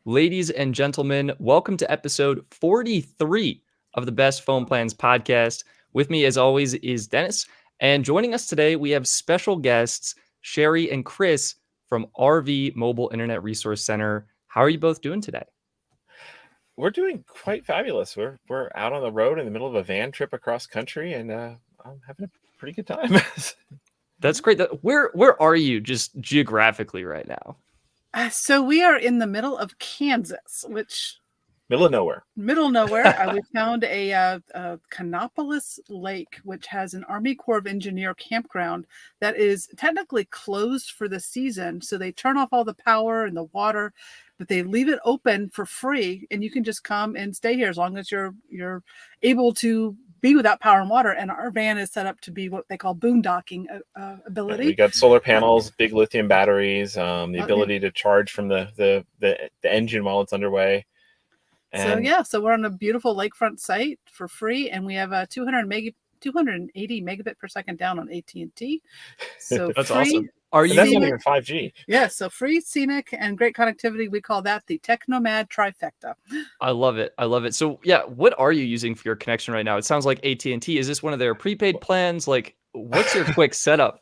Ladies and gentlemen, welcome to episode 43 of the Best Phone Plans Podcast. With me, as always, is Dennis. And joining us today, we have special guests, Cherie and Chris from RV Mobile Internet Resource Center. How are you both doing today? We're doing quite fabulous. We're out on the road in the middle of a van trip across country, and I'm having a pretty good time. That's great. Where are you just geographically right now? So we are in the middle of Kansas, which middle of nowhere. We found a Canopolis Lake, which has an Army Corps of Engineer campground that is technically closed for the season. So they turn off all the power and the water, but they leave it open for free, and you can just come and stay here as long as you're able to be without power and water. And our van is set up to be what they call boondocking ability. We got solar panels, big lithium batteries, the ability to charge from the engine while it's underway. And so we're on a beautiful lakefront site for free, and we have a 280 megabit per second down on AT&T. So that's free. Awesome. That's not even 5G. Yeah, so free, scenic, and great connectivity. We call that the Technomad trifecta. I love it. So what are you using for your connection right now? It sounds like AT&T. Is this one of their prepaid plans? Like, what's your quick setup?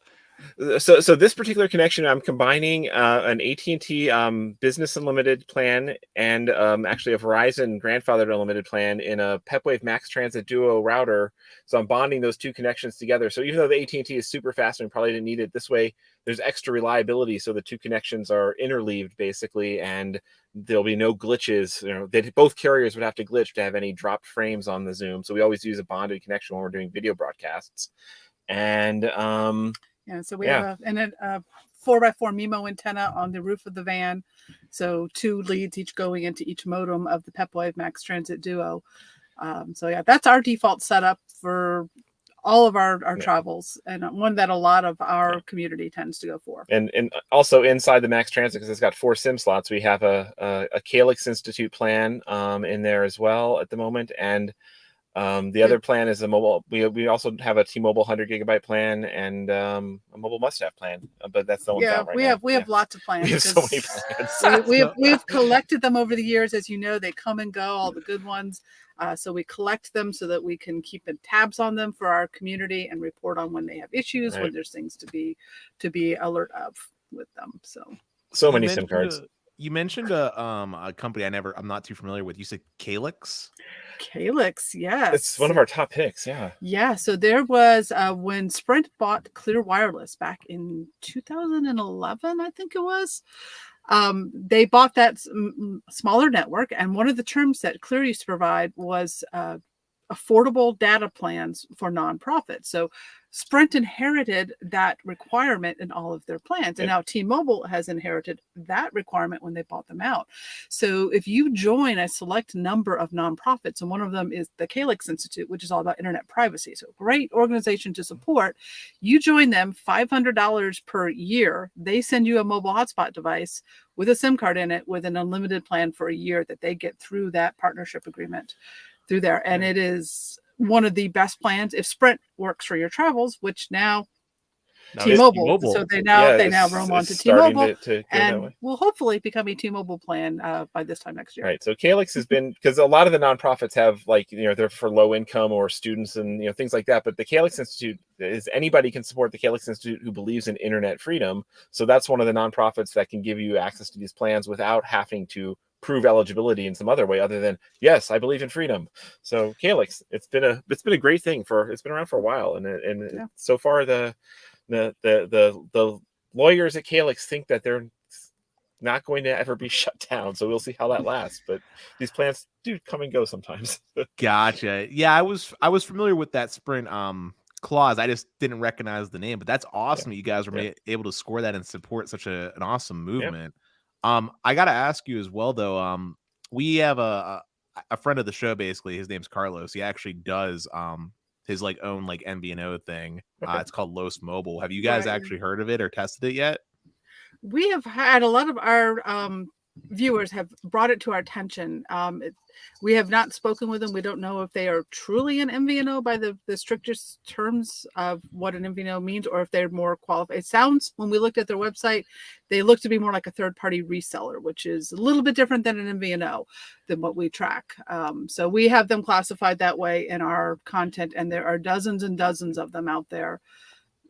So this particular connection, I'm combining an AT&T Business Unlimited plan and actually a Verizon Grandfathered Unlimited plan in a PepWave Max Transit Duo router. So I'm bonding those two connections together. So even though the AT&T is super fast and we probably didn't need it this way, there's extra reliability. So the two connections are interleaved basically, and there'll be no glitches. Both carriers would have to glitch to have any dropped frames on the Zoom. So we always use a bonded connection when we're doing video broadcasts. And so we have a 4x4 MIMO antenna on the roof of the van. So 2 leads each going into each modem of the PepWave Max Transit Duo. That's our default setup for all of our travels, and one that a lot of our community tends to go for. And also inside the Max Transit, because it's got 4 SIM slots, we have a Calyx Institute plan in there as well at the moment. And the other plan is a mobile. We also have a T-Mobile 100 gigabyte plan and a mobile must-have plan, but that's the one. We have lots of plans. We have so many plans. We've collected them over the years, as you know. They come and go, all the good ones. So we collect them so that we can keep tabs on them for our community and report on when they have issues, when there's things to be alert of with them. So many SIM cards. You mentioned a company I'm not too familiar with. You said Calyx? Calyx, yes. It's one of our top picks, yeah. Yeah, so there was when Sprint bought Clear Wireless back in 2011, I think it was. They bought that smaller network, and one of the terms that Clear used to provide was affordable data plans for nonprofits. So Sprint inherited that requirement in all of their plans, and now T-Mobile has inherited that requirement when they bought them out. So if you join a select number of nonprofits, and one of them is the Calyx Institute, which is all about internet privacy, so great organization to support, you join them, $500 per year. They send you a mobile hotspot device with a SIM card in it with an unlimited plan for a year that they get through that partnership agreement through there. And it is one of the best plans if Sprint works for your travels, which now T-Mobile. So they now roam on to T-Mobile, and will hopefully become a T-Mobile plan by this time next year. Right. So Calyx has been, because a lot of the nonprofits have they're for low income or students and things like that. But the Calyx Institute is anybody can support the Calyx Institute who believes in internet freedom. So that's one of the nonprofits that can give you access to these plans without having to prove eligibility in some other way other than, yes, I believe in freedom. So Calyx, it's been a great thing it's been around for a while, and so far the lawyers at Calyx think that they're not going to ever be shut down. So we'll see how that lasts. But these plans do come and go sometimes. Gotcha. Yeah, I was familiar with that Sprint clause. I just didn't recognize the name. But that's awesome. You guys were able to score that and support such an awesome movement. I got to ask you as well, though. We have a friend of the show, basically. His name's Carlos. He actually does his own MVNO thing. It's called Los Mobile. Have you guys actually heard of it or tested it yet? We have had a lot of our viewers have brought it to our attention. We have not spoken with them. We don't know if they are truly an MVNO by the strictest terms of what an MVNO means, or if they're more qualified. It sounds, when we looked at their website, they look to be more like a third-party reseller, which is a little bit different than an MVNO than what we track. So we have them classified that way in our content, and there are dozens and dozens of them out there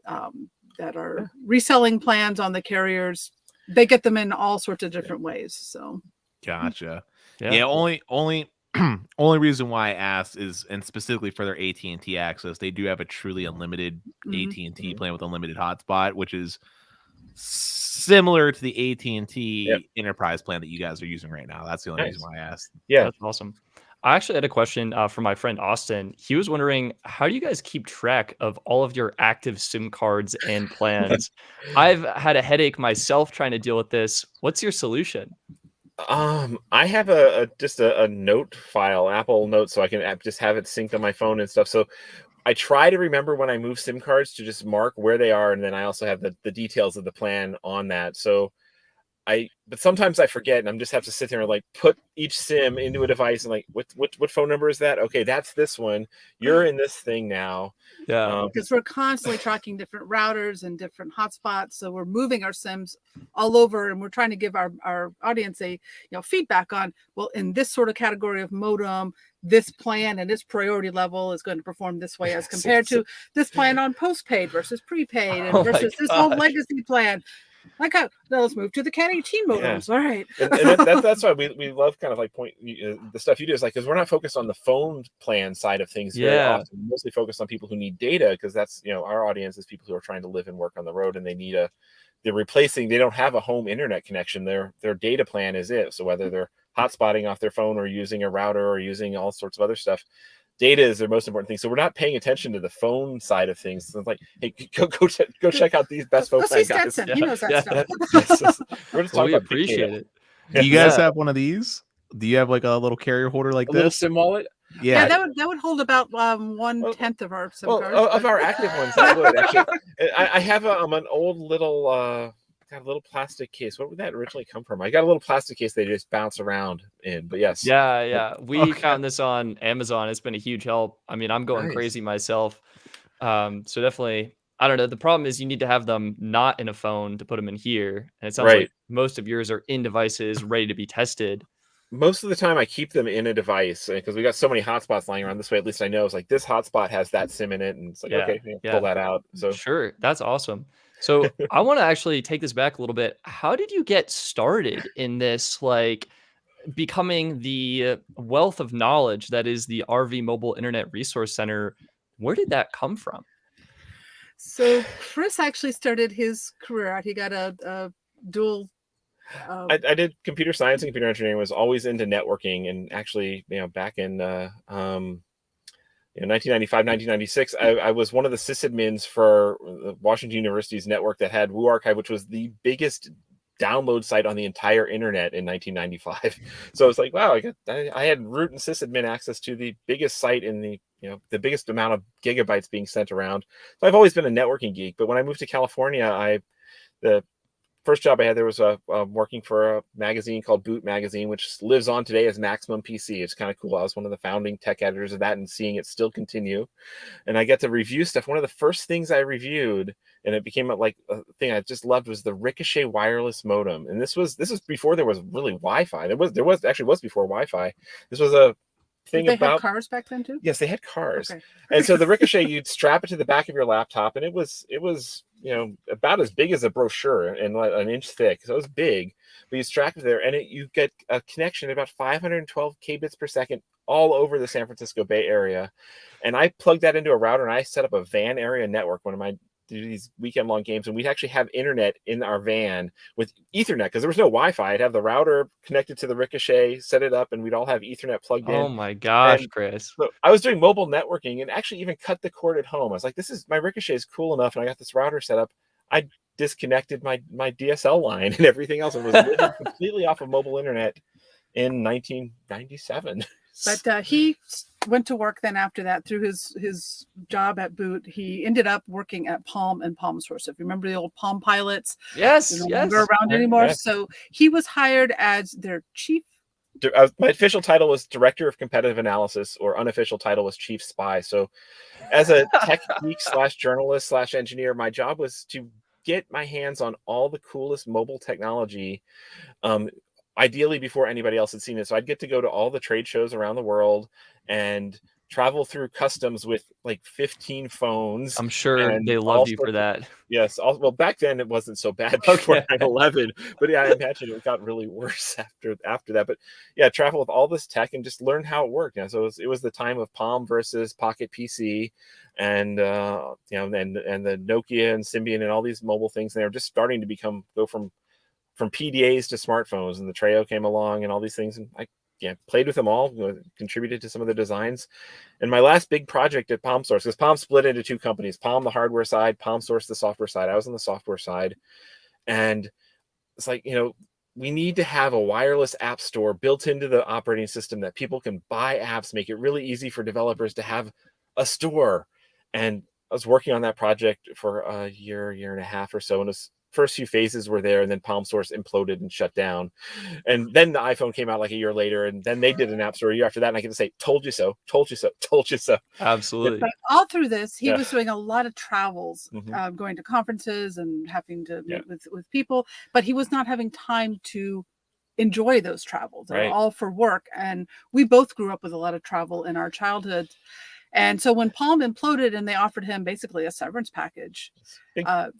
that are reselling plans on the carriers. They get them in all sorts of different ways. So gotcha. Yeah. Only reason why I asked is, and specifically for their AT&T access, they do have a truly unlimited AT&T plan with unlimited hotspot, which is similar to the AT&T enterprise plan that you guys are using right now. That's the only reason why I asked. Yeah, that's awesome. I actually had a question from my friend Austin. He was wondering, how do you guys keep track of all of your active SIM cards and plans? I've had a headache myself trying to deal with this. What's your solution? I have just a note file, Apple Notes, so I can just have it synced on my phone and stuff. So I try to remember when I move SIM cards to just mark where they are, and then I also have the details of the plan on that. So but sometimes I forget, and I just have to sit there and like put each SIM into a device and like, what phone number is that? Okay, that's this one. You're in this thing now. Yeah, because we're constantly tracking different routers and different hotspots, so we're moving our SIMs all over, and we're trying to give our audience a feedback on, well, in this sort of category of modem, this plan and this priority level is going to perform this way as compared to this plan on postpaid versus prepaid and versus this whole legacy plan. Like, now let's move to the Cat 18 modems. All right. and that's why we love kind of like the stuff you do is like, because we're not focused on the phone plan side of things very often. We're mostly focused on people who need data, because that's, our audience is people who are trying to live and work on the road, and they need they don't have a home internet connection. Their data plan is it. So whether they're hotspotting off their phone or using a router or using all sorts of other stuff, data is their most important thing. So we're not paying attention to the phone side of things. So it's like, hey, go check out these best phone plans. Stetson. He knows that stuff. We're just talking about appreciate it. Do you guys have one of these? Do you have like a little carrier holder like a this? Little SIM wallet? Yeah, that would hold about 1/10 of our SIM cards. Of our active ones, that would actually. I have an old little. Got a little plastic case. What would that originally come from? I got a little plastic case they just bounce around in, but yes. Yeah. We found this on Amazon. It's been a huge help. I mean, I'm going crazy myself. So definitely, I don't know. The problem is you need to have them not in a phone to put them in here. And it sounds like most of yours are in devices ready to be tested. Most of the time I keep them in a device, because we got so many hotspots lying around. This way, at least I know it's like this hotspot has that SIM in it, and it's like, pull that out. So sure. That's awesome. So I want to actually take this back a little bit. How did you get started in this, like becoming the wealth of knowledge that is the RV Mobile Internet Resource Center? Where did that come from? So Chris actually started his career out. He got a dual. I did computer science and computer engineering. Was always into networking, and actually, back in 1995, 1996, I was one of the sysadmins for Washington University's network that had Woo Archive, which was the biggest download site on the entire internet in 1995. So it's like, wow, I had root and sysadmin access to the biggest site in the biggest amount of gigabytes being sent around. So I've always been a networking geek. But when I moved to California, the first job I had there was working for a magazine called Boot Magazine, which lives on today as Maximum PC. It's kind of cool. I was one of the founding tech editors of that, and seeing it still continue. And I get to review stuff. One of the first things I reviewed, and it became a thing I just loved, was the Ricochet wireless modem. And this was before there was really Wi-Fi. There was before Wi-Fi. This was a thing Did they about have cars back then too? Yes, they had cars. Okay. And so the Ricochet, you'd strap it to the back of your laptop, and it was about as big as a brochure and like an inch thick. So it was big, but you strap it there, and you get a connection at about 512 kbits per second all over the San Francisco Bay Area. And I plugged that into a router, and I set up a van area network. One of my these weekend-long games, and we'd actually have internet in our van with Ethernet, because there was no Wi-Fi. I'd have the router connected to the Ricochet, set it up, and we'd all have Ethernet plugged in. Oh my gosh, Chris. So I was doing mobile networking, and actually even cut the cord at home. I was like, my Ricochet is cool enough, and I got this router set up. I disconnected my DSL line and everything else, and was living completely off of mobile internet in 1997. But he went to work then after that through his job at Boot. He ended up working at Palm and Palm Source. If you remember the old Palm pilots, Yes, they're no yes. longer around anymore. Yeah. So he was hired as their chief. My official title was Director of Competitive Analysis, or unofficial title was Chief Spy. So as a tech geek / journalist / engineer, my job was to get my hands on all the coolest mobile technology, ideally before anybody else had seen it. So I'd get to go to all the trade shows around the world and travel through customs with like 15 phones. I'm sure and they all love you for sorts that. Yes. Well, back then it wasn't so bad before Okay. 9/11, but yeah, I imagine it got really worse after that. But yeah, travel with all this tech and just learn how it worked. Yeah, so it was the time of Palm versus Pocket PC, and you know, and the Nokia and Symbian and all these mobile things. And they were just starting to go from PDAs to smartphones, and the Treo came along and all these things, and I played with them all, contributed to some of the designs. And my last big project at Palm Source, because Palm split into two companies, Palm the hardware side, Palm Source the software side. I was on the software side, and it's like, we need to have a wireless app store built into the operating system that people can buy apps, make it really easy for developers to have a store. And I was working on that project for a year and a half or so, and it was first few phases were there, and then Palm Source imploded and shut down. And then the iPhone came out like a year later, and then they did an app store a year after that. And I get to say, told you so, told you so, told you so. Absolutely. But all through this, he was doing a lot of travels, Mhm. going to conferences and having to Yeah. meet with people, but he was not having time to enjoy those travels. They were Right. all for work. And we both grew up with a lot of travel in our childhood. And so when Palm imploded and they offered him basically a severance package,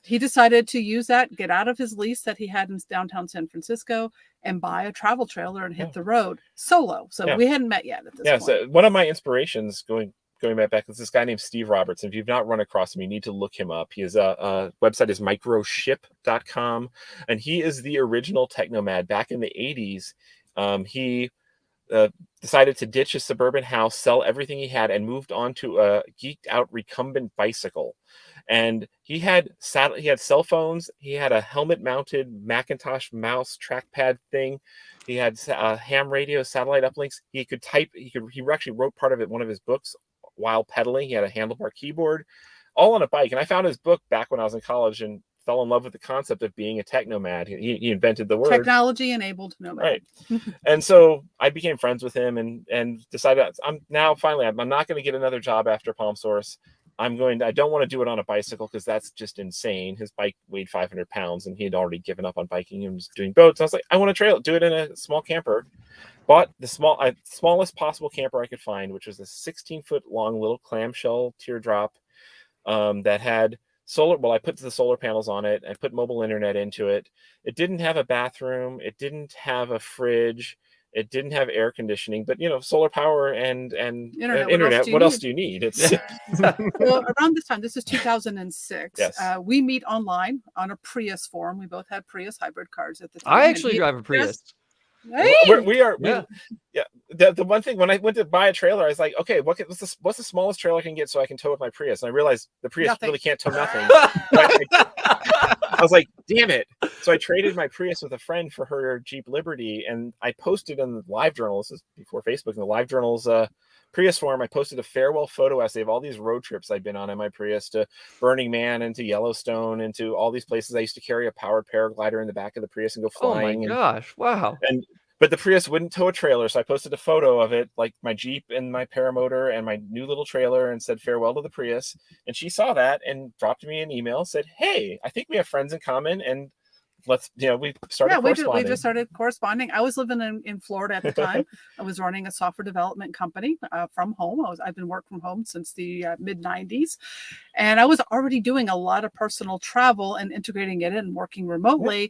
he decided to use that, get out of his lease that he had in downtown San Francisco, and buy a travel trailer and hit the road solo. So we hadn't met yet at this point. So one of my inspirations going back is this guy named Steve Roberts. If you've not run across him, you need to look him up. His website is microship.com, and he is the original technomad. Back in the 80s, he decided to ditch his suburban house, sell everything he had, and moved on to a geeked out recumbent bicycle. And he had cell phones. He had a helmet mounted Macintosh mouse trackpad thing. He had ham radio, satellite uplinks. He could type. He actually wrote part of it, one of his books, while pedaling. He had a handlebar keyboard, all on a bike. And I found his book back when I was in college and fell in love with the concept of being a technomad. He invented the word technology enabled nomad. Right. And so I became friends with him and decided I'm not going to get another job after Palm Source. I don't want to do it on a bicycle because that's just insane. His bike weighed 500 pounds and he had already given up on biking and was doing boats. I was like, I want to do it in a small camper. Bought the smallest possible camper I could find, which was a 16-foot long little clamshell teardrop that had solar. Well, I put the solar panels on it. I put mobile internet into it. It didn't have a bathroom. It didn't have a fridge. It didn't have air conditioning, but solar power and internet. What else do you need? It's well, around this time, this is 2006. Yes. We meet online on a Prius forum. We both had Prius hybrid cars at the time. I actually drive a Prius. Hey! The one thing when I went to buy a trailer, I was like, okay, what's the smallest trailer I can get so I can tow with my Prius? And I realized the Prius really can't tow nothing. I was like, damn it. So I traded my Prius with a friend for her Jeep Liberty, and I posted in the Live Journal, this is before Facebook, in the Live Journal's Prius forum, I posted a farewell photo essay of all these road trips I'd been on in my Prius, to Burning Man and to Yellowstone and to all these places. I used to carry a powered paraglider in the back of the Prius and go flying. Oh my gosh. Wow. But the Prius wouldn't tow a trailer, so I posted a photo of it, like my Jeep and my paramotor and my new little trailer, and said farewell to the Prius. And she saw that and dropped me an email, said, hey, I think we have friends in common, and we started corresponding. We just started corresponding. I was living in Florida at the time. I was running a software development company from home. I've been working from home since the mid 90s, and I was already doing a lot of personal travel and integrating it in, working remotely. Yeah.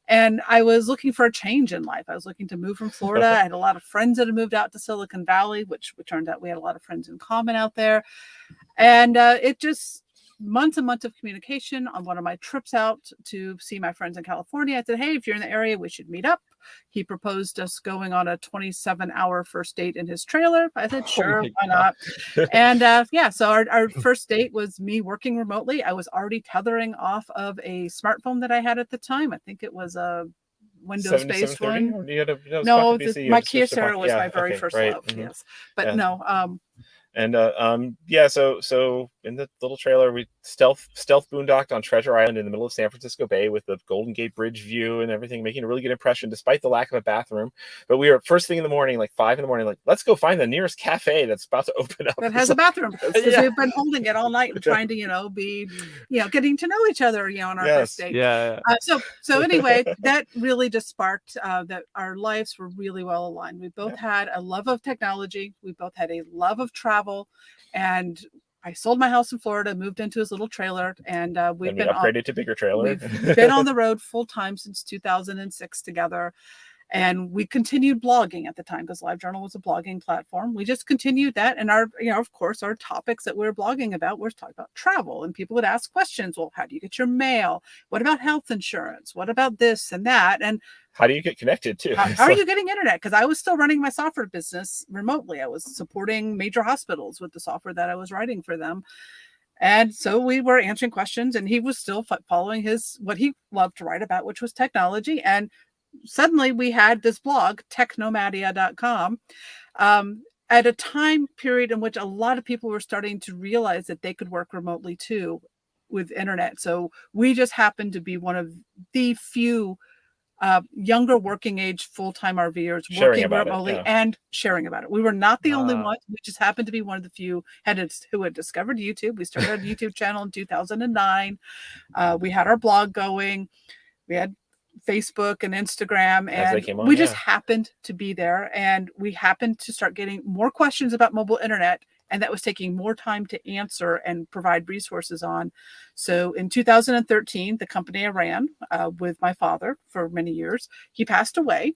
And I was looking for a change in life. I was looking to move from Florida. I had a lot of friends that had moved out to Silicon Valley, which turned out we had a lot of friends in common out there. And it just months and months of communication. On one of my trips out to see my friends in California, I said, hey, if you're in the area, we should meet up. He proposed us going on a 27-hour first date in his trailer. I said, sure, why not? And so our first date was me working remotely. I was already tethering off of a smartphone that I had at the time. I think it was a Windows-based one. Or you had a No, Pocket PC, my or switched to Kyocera Pocket- was yeah, my very okay, first right, love. mhm. Yes, but Yeah. no. And so in the little trailer, we stealth boondocked on Treasure Island in the middle of San Francisco Bay with the Golden Gate Bridge view and everything, making a really good impression despite the lack of a bathroom. But we were first thing in the morning, like 5 a.m, like, let's go find the nearest cafe that's about to open up. That has a bathroom, because Yeah. we've been holding it all night and trying to, be, getting to know each other, on our Yes. first date. Yeah. So anyway, that really just sparked that our lives were really well aligned. We both had a love of technology. We both had a love of travel, and I sold my house in Florida, moved into his little trailer, and we've been upgraded to bigger trailer. We've been on the road full time since 2006 together. And we continued blogging at the time, because LiveJournal was a blogging platform. We just continued that. And of course, our topics that we were blogging about were talking about travel. And people would ask questions. Well, how do you get your mail? What about health insurance? What about this and that? And how do you get connected too? How are you getting internet? Because I was still running my software business remotely. I was supporting major hospitals with the software that I was writing for them. And so we were answering questions, and he was still following what he loved to write about, which was technology. And suddenly we had this blog, technomadia.com, at a time period in which a lot of people were starting to realize that they could work remotely too with internet. So we just happened to be one of the few younger working age full-time RVers working remotely and sharing about it. We were not the only ones. We just happened to be one of the few who had discovered YouTube. We started a YouTube channel in 2009. We had our blog going. We had Facebook and Instagram, and we just happened to be there, and we happened to start getting more questions about mobile internet, and that was taking more time to answer and provide resources on. So in 2013, the company I ran with my father for many years, he passed away,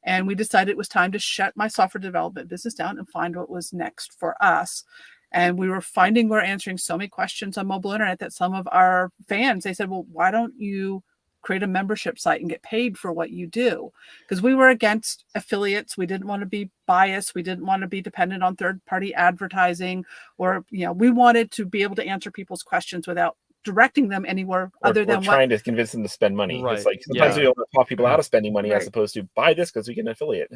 and we decided it was time to shut my software development business down and find what was next for us. And we were finding we're answering so many questions on mobile internet that some of our fans, they said, well, why don't you create a membership site and get paid for what you do? Because we were against affiliates. We didn't want to be biased. We didn't want to be dependent on third-party advertising, or, we wanted to be able to answer people's questions without directing them anywhere other than trying to convince them to spend money. Right. It's like sometimes we don't talk people out of spending money, as opposed to buy this because we get an affiliate.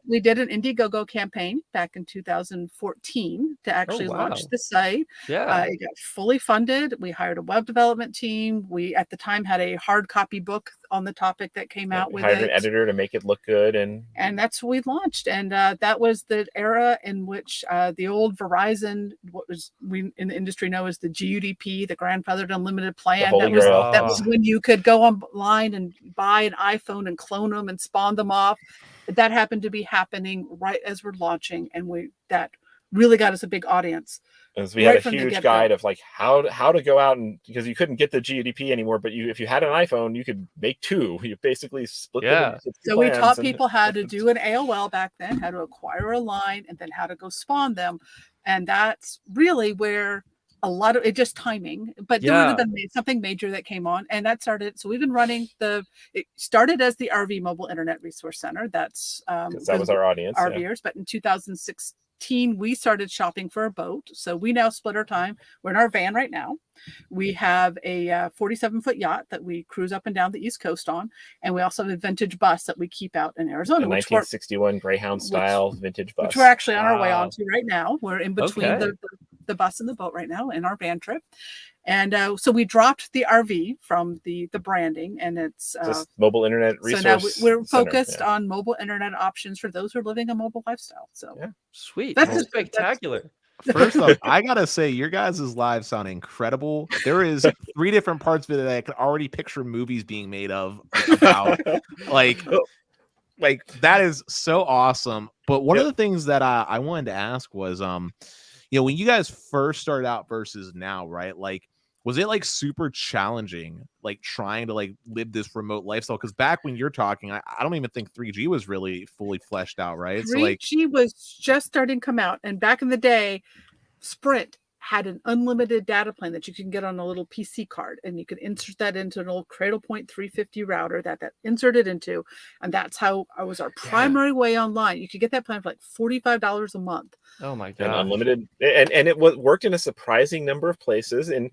We did an Indiegogo campaign back in 2014 to actually launch the site. It got fully funded. We hired a web development team. We at the time had a hard copy book on the topic that came out with hired an editor to make it look good, and that's what we launched. And that was the era in which the old Verizon, what was we in the industry know as the GUDP, the grandfathered unlimited plan, that was when you could go online and buy an iPhone and clone them and spawn them off. That happened to be happening right as we're launching, and that really got us a big audience. As we had a huge guide of like how to go out, and because you couldn't get the GDP anymore, but if you had an iPhone, you could make two. You basically split them into so we taught people how to do an AOL back then, how to acquire a line, and then how to go spawn them. And that's really where a lot of it, just timing, but there would have been something major that came on, and that started. So we've been running it started as the RV Mobile Internet Resource Center. That was our audience, RVers. But in 2016, we started shopping for a boat. So we now split our time. We're in our van right now. We have a 47-foot yacht that we cruise up and down the East Coast on. And we also have a vintage bus that we keep out in Arizona. A 1961 Greyhound style vintage bus. Which we're actually on our way onto right now. We're in between the bus and the boat right now in our van trip. And so we dropped the RV from the branding, and it's just mobile internet resource. So now we're focused on mobile internet options for those who are living a mobile lifestyle. So sweet. That's spectacular. First off, I gotta say, your guys' live sound incredible. There is 3 different parts of it that I can already picture movies being made of about. like that is so awesome. But one of the things that I wanted to ask was, when you guys first started out versus now, right? Like, was it like super challenging, like trying to like live this remote lifestyle? Because back when you're talking, I don't even think 3G was really fully fleshed out, right? 3G was just starting to come out, and back in the day, Sprint had an unlimited data plan that you can get on a little PC card, and you could insert that into an old Cradlepoint 350 router that inserted into, and that's how it was our primary way online. You could get that plan for like $45 a month. Oh my god! And unlimited, and it worked in a surprising number of places. And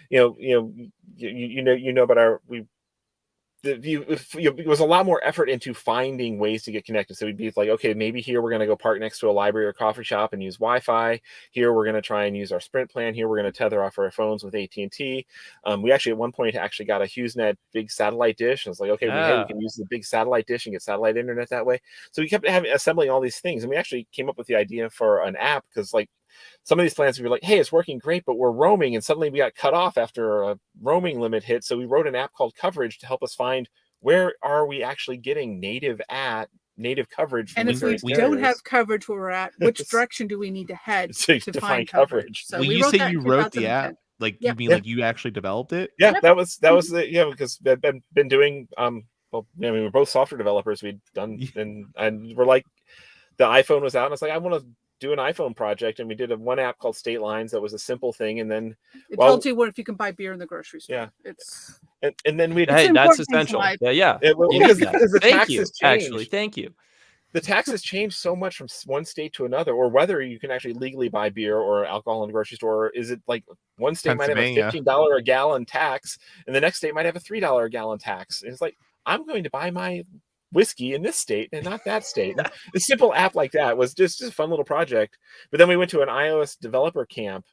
you know about it was a lot more effort into finding ways to get connected. So we'd be like, okay, maybe here we're going to go park next to a library or coffee shop and use Wi-Fi. Here we're going to try and use our Sprint plan. Here we're going to tether off our phones with AT&T. We actually at one point actually got a HughesNet big satellite dish. And it's like, okay, we can use the big satellite dish and get satellite internet that way. So we kept assembling all these things, and we actually came up with the idea for an app, because like some of these plans we were like, hey, it's working great, but we're roaming, and suddenly we got cut off after a roaming limit hit. So we wrote an app called Coverage to help us find where are we actually getting native coverage. And if we don't have coverage where we're at, which direction do we need to head to find coverage? So when you say you wrote the app, like you mean like you actually developed it? Yeah, that was the because I've been doing we're both software developers. We'd done and we're like, the iPhone was out, and it's like, I want to do an iPhone project, and we did one app called State Lines that was a simple thing, and then it tells you what if you can buy beer in the grocery store. Yeah, it's and then we that's essential. Yeah. Because the taxes changed. Actually, thank you. The taxes changed so much from one state to another, or whether you can actually legally buy beer or alcohol in the grocery store. Or is it like one state might have a $15 a gallon tax, and the next state might have a $3 a gallon tax? And it's like, I'm going to buy my whiskey in this state and not that state. A simple app like that was just a fun little project. But then we went to an iOS developer camp,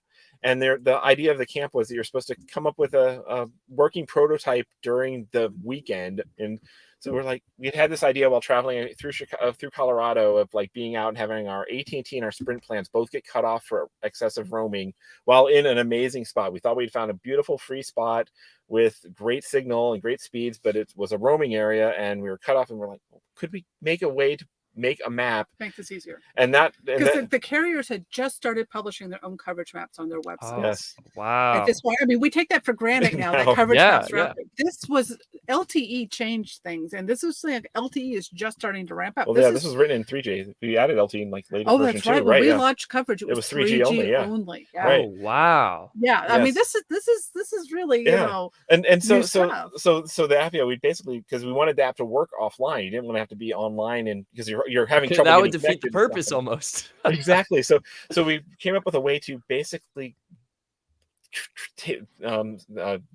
and the idea of the camp was that you're supposed to come up with a working prototype during the weekend. And so we had this idea while traveling through Colorado of like being out and having our AT&T and our Sprint plans both get cut off for excessive roaming while in an amazing spot. We thought we'd found a beautiful free spot with great signal and great speeds, but it was a roaming area, and we were cut off, and we're like, well, could we make a way to make a map, make this easier? And that because the carriers had just started publishing their own coverage maps on their website. Oh, yes. Wow. At this point, I mean, we take that for granted now. That coverage maps are out there. This was LTE changed things, and this is like LTE is just starting to ramp up. Well, this was written in 3G. We added LTE in like later. Oh, that's right. When we launched coverage, it was 3G only. Yeah. Right. Oh, wow. Yeah. Yes. I mean, this is really you know. And so the app, we basically, because we wanted the app to work offline. You didn't want to have to be online, and because you're having trouble. That would defeat the purpose almost. Exactly. So we came up with a way to basically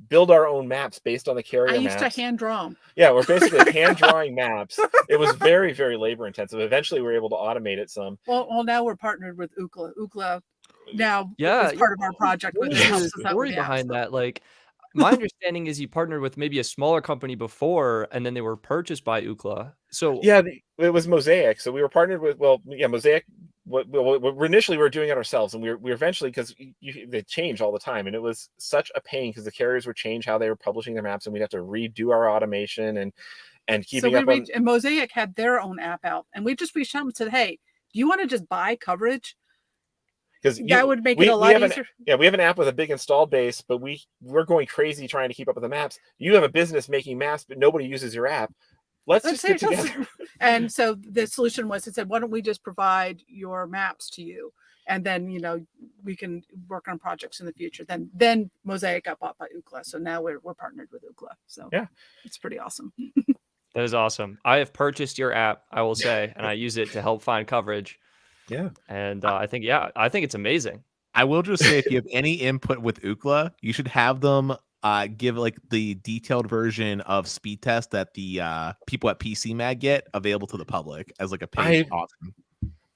build our own maps based on the carrier maps. I used to hand draw them. Yeah, we're basically hand drawing maps. It was very, very labor intensive. Eventually, we were able to automate it some. Well, now we're partnered with Ookla. Ookla now is part of our project. What is the story behind that? Like, my understanding is you partnered with maybe a smaller company before, and then they were purchased by Ookla. So it was Mosaic. So we were partnered with Mosaic. Initially we were doing it ourselves, and we eventually, because they change all the time, and it was such a pain because the carriers would change how they were publishing their maps, and we'd have to redo our automation and keeping up. And Mosaic had their own app out, and we just reached out and said, "Hey, do you want to just buy coverage?" Because that would make it a lot easier. We have an app with a big installed base, but we're going crazy trying to keep up with the maps. You have a business making maps, but nobody uses your app. Let's just get together. And so the solution was, it said, why don't we just provide your maps to you? And then, we can work on projects in the future. Then Mosaic got bought by Ookla. So now we're partnered with Ookla. So it's pretty awesome. That is awesome. I have purchased your app, I will say, and I use it to help find coverage. Yeah. And I think it's amazing. I will just say, if you have any input with Ookla, you should have them give like the detailed version of speed test that the people at PC Mag get available to the public as like a paid option.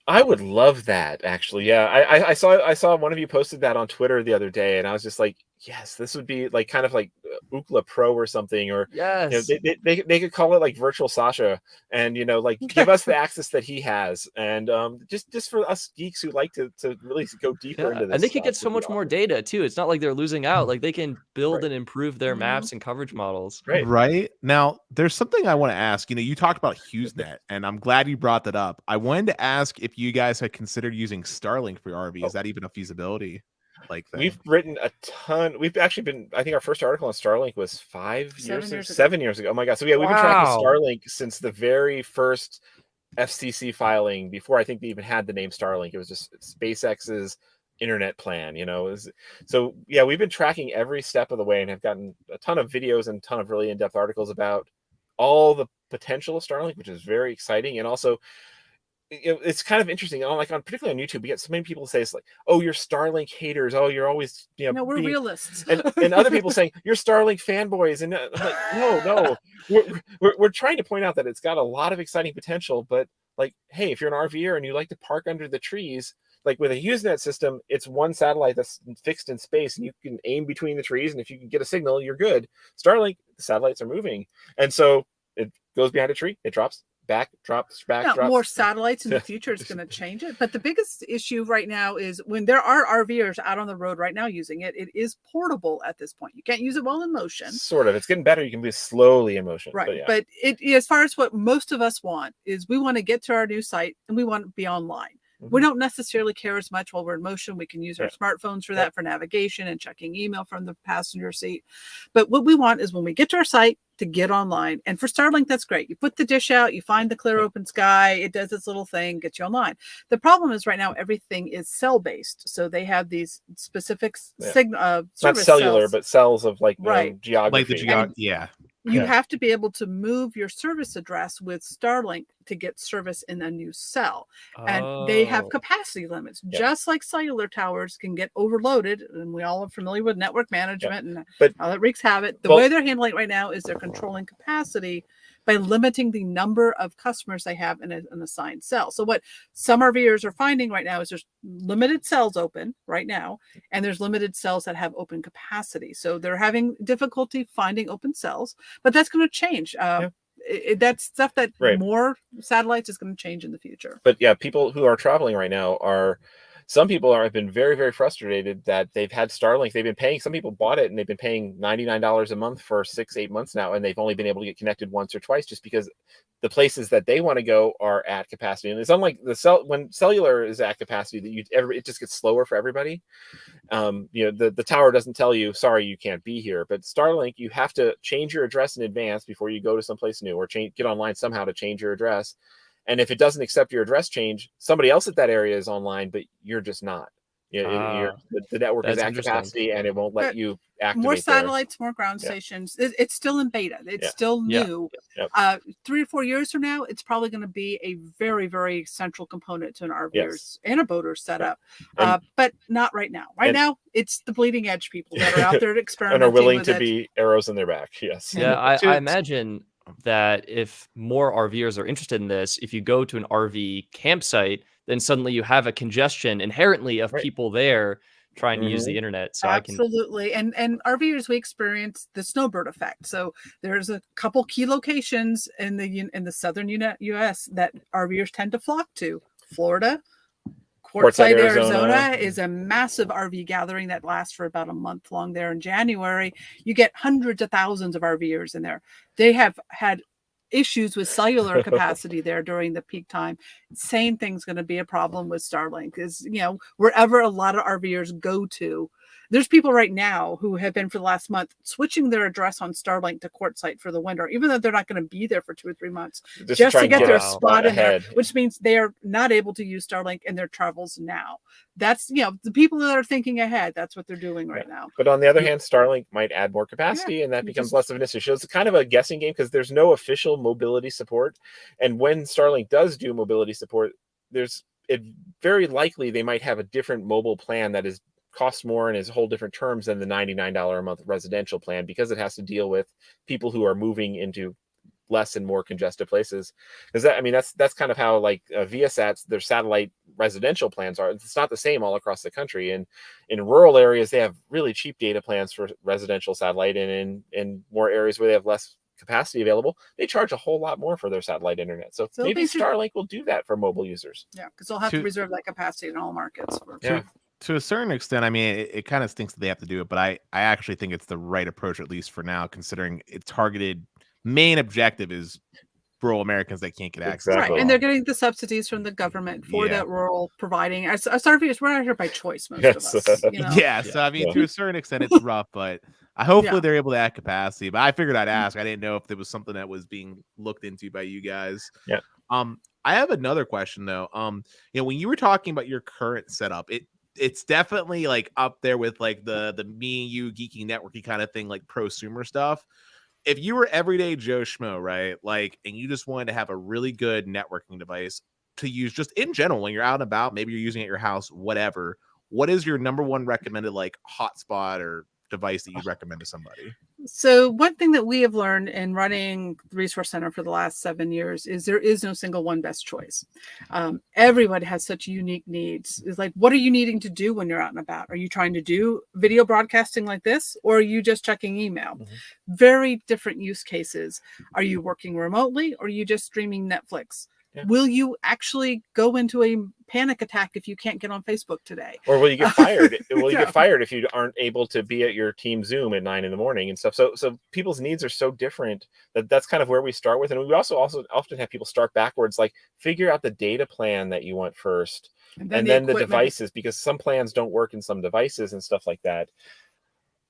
I would love that, actually. Yeah, I saw one of you posted that on Twitter the other day, and I was just like, yes, this would be like kind of like Ookla Pro or something, or they could call it like Virtual Sasha, and like give us the access that he has, and just for us geeks who like to really go deeper into this. And they could get so much more data too. It's not like they're losing out. Like they can build and improve their maps and coverage models. Right now, there's something I want to ask. You talked about HughesNet, and I'm glad you brought that up. I wanted to ask if you guys had considered using Starlink for your RV. Is that even a feasibility? We've written a ton. We've actually been, I think our first article on Starlink was 7 years ago. Oh my God. So we've been tracking Starlink since the very first FCC filing, before I think they even had the name Starlink. It was just SpaceX's internet plan, So we've been tracking every step of the way and have gotten a ton of videos and a ton of really in-depth articles about all the potential of Starlink, which is very exciting. And also it's kind of interesting. Like particularly on YouTube, we get so many people say it's like, "Oh, you're Starlink haters. Oh, you're always No, we're realists. and other people saying you're Starlink fanboys." And I'm like, no, we're trying to point out that it's got a lot of exciting potential. But like, hey, if you're an RVer and you like to park under the trees, like with a HughesNet system, it's one satellite that's fixed in space, and you can aim between the trees, and if you can get a signal, you're good. Starlink, the satellites are moving, and so it goes behind a tree, it drops. Drops. More satellites in the future is going to change it. But the biggest issue right now is when there are RVers out on the road right now using it, it is portable at this point. You can't use it while in motion. Sort of. It's getting better. You can be slowly in motion. Right. But as far as what most of us want is we want to get to our new site and we want to be online. We don't necessarily care as much while we're in motion. We can use our smartphones for that, for navigation and checking email from the passenger seat. But what we want is when we get to our site to get online. And for Starlink, that's great. You put the dish out, you find the clear open sky, it does its little thing, gets you online. The problem is right now everything is cell-based. So they have these specific not service cellular, cells. but cells of like geography. Like the geography, You have to be able to move your service address with Starlink to get service in a new cell. And they have capacity limits, just like cellular towers can get overloaded. And we all are familiar with network management and how that wreaks havoc. The way they're handling it right now is they're controlling capacity by limiting the number of customers they have in an assigned cell. So what some RVers are finding right now is there's limited cells open right now, and there's limited cells that have open capacity. So they're having difficulty finding open cells, but that's going to change. That's stuff that more satellites is going to change in the future. But people who are traveling right now some people have been very, very frustrated that they've had Starlink. They've been paying, some people bought it and they've been paying $99 a month for 6-8 months now. And they've only been able to get connected once or twice just because the places that they want to go are at capacity. And it's unlike when cellular is at capacity, it just gets slower for everybody. The tower doesn't tell you, sorry, you can't be here. But Starlink, you have to change your address in advance before you go to someplace new, or get online somehow to change your address. And if it doesn't accept your address change, somebody else at that area is online, but you're just not. The network is at capacity, and it won't let you activate. More satellites, more ground stations. It's still in beta. It's still new. 3 or 4 years from now, it's probably going to be a very, very central component to an RVer's and a boater's setup. But not right now. Right now, it's the bleeding edge people that are out there experimenting and are willing to be arrows in their back. Yes. Yeah, I imagine that if more RVers are interested in this, if you go to an RV campsite, then suddenly you have a congestion inherently of people there trying to use the internet. So absolutely. And RVers, we experience the snowbird effect. So there's a couple key locations in the southern US that RVers tend to flock to. Florida, Quartzsite, Arizona is a massive RV gathering that lasts for about a month long there in January. You get hundreds of thousands of RVers in there. They have had issues with cellular capacity there during the peak time. Same thing's going to be a problem with Starlink is, wherever a lot of RVers go to, there's people right now who have been for the last month switching their address on Starlink to Quartzsite for the winter, even though they're not going to be there for 2 or 3 months, just to get their spot in there, which means they are not able to use Starlink in their travels now. That's, the people that are thinking ahead, that's what they're doing right now. But on the other hand, Starlink might add more capacity, and that becomes less of an issue. So it's kind of a guessing game because there's no official mobility support. And when Starlink does do mobility support, very likely they might have a different mobile plan that costs more and is whole different terms than the $99 a month residential plan, because it has to deal with people who are moving into less and more congested places. Because that's kind of how like Viasat's, their satellite residential plans are. It's not the same all across the country. And in rural areas, they have really cheap data plans for residential satellite, and in more areas where they have less capacity available, they charge a whole lot more for their satellite internet. So maybe Starlink will do that for mobile users. Yeah, because they'll have to reserve that capacity in all markets. To a certain extent, it kind of stinks that they have to do it, but I actually think it's the right approach, at least for now, considering its targeted main objective is rural Americans that can't get access. Right, and they're getting the subsidies from the government for that rural providing. As RVers, we're not here by choice, most of us. So to a certain extent, it's rough, but hopefully they're able to add capacity. But I figured I'd ask. I didn't know if there was something that was being looked into by you guys. Yeah. I have another question though. When you were talking about your current setup, it's definitely like up there with like the me and you geeky networky kind of thing, like prosumer stuff. If you were everyday Joe Schmo, right? Like, and you just wanted to have a really good networking device, to use just in general when you're out and about, maybe you're using it at your house, whatever, what is your number one recommended like hotspot or device that you'd recommend to somebody? So one thing that we have learned in running the Resource Center for the last 7 years is there is no single one best choice. Everyone has such unique needs. It's like, what are you needing to do when you're out and about? Are you trying to do video broadcasting like this, or are you just checking email? Very different use cases. Are you working remotely, or are you just streaming Netflix? Yeah. Will you actually go into a panic attack if you can't get on Facebook today? Or will you get fired? Will you get fired if you aren't able to be at your team Zoom at 9 a.m. and stuff? So people's needs are so different that's kind of where we start with. And we also often have people start backwards, like figure out the data plan that you want first, and then the devices, because some plans don't work in some devices and stuff like that.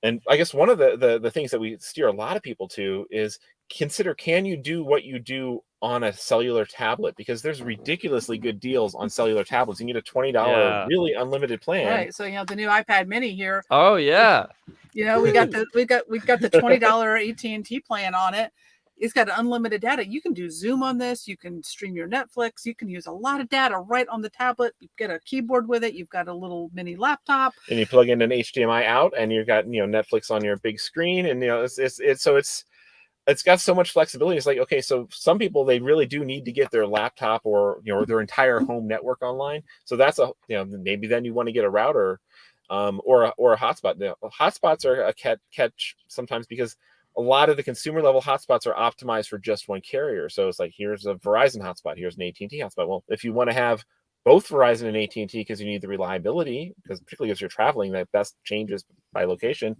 And I guess one of the things that we steer a lot of people to is consider, can you do what you do on a cellular tablet? Because there's ridiculously good deals on cellular tablets. You can get a $20 really unlimited plan. Right. So the new iPad Mini here. Oh yeah. We got the $20 AT&T plan on it. It's got unlimited data. You can do Zoom on this. You can stream your Netflix. You can use a lot of data right on the tablet. You get a keyboard with it. You've got a little mini laptop. And you plug in an HDMI out, and you've got Netflix on your big screen, and it's got so much flexibility. It's like, okay, so some people, they really do need to get their laptop or their entire home network online. So that's maybe then you want to get a router or a hotspot. Hotspots are a catch sometimes because a lot of the consumer level hotspots are optimized for just one carrier. So it's like, here's a Verizon hotspot, here's an AT&T hotspot. Well, if you want to have both Verizon and AT&T because you need the reliability, because particularly as you're traveling, that best changes by location.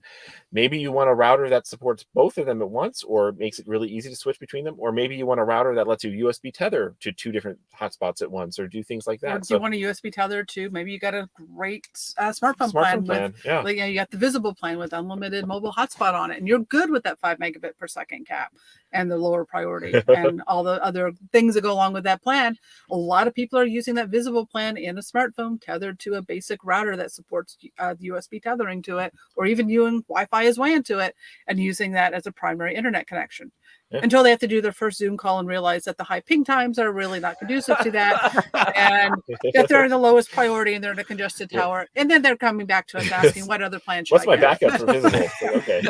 Maybe you want a router that supports both of them at once, or makes it really easy to switch between them. Or maybe you want a router that lets you USB tether to two different hotspots at once, or do things like that. Or do you want a USB tether too? Maybe you got a great smartphone plan with, you got the visible plan with unlimited mobile hotspot on it, and you're good with that 5 megabit per second cap and the lower priority and all the other things that go along with that plan. A lot of people are using that visible plan in a smartphone tethered to a basic router that supports USB tethering to it, or even using Wi-Fi as WAN to it and using that as a primary internet connection. Until they have to do their first Zoom call and realize that the high ping times are really not conducive to that, and that they're in the lowest priority and they're in a congested tower. And then they're coming back to us asking, what other plan should What's I my backup for visible? Okay.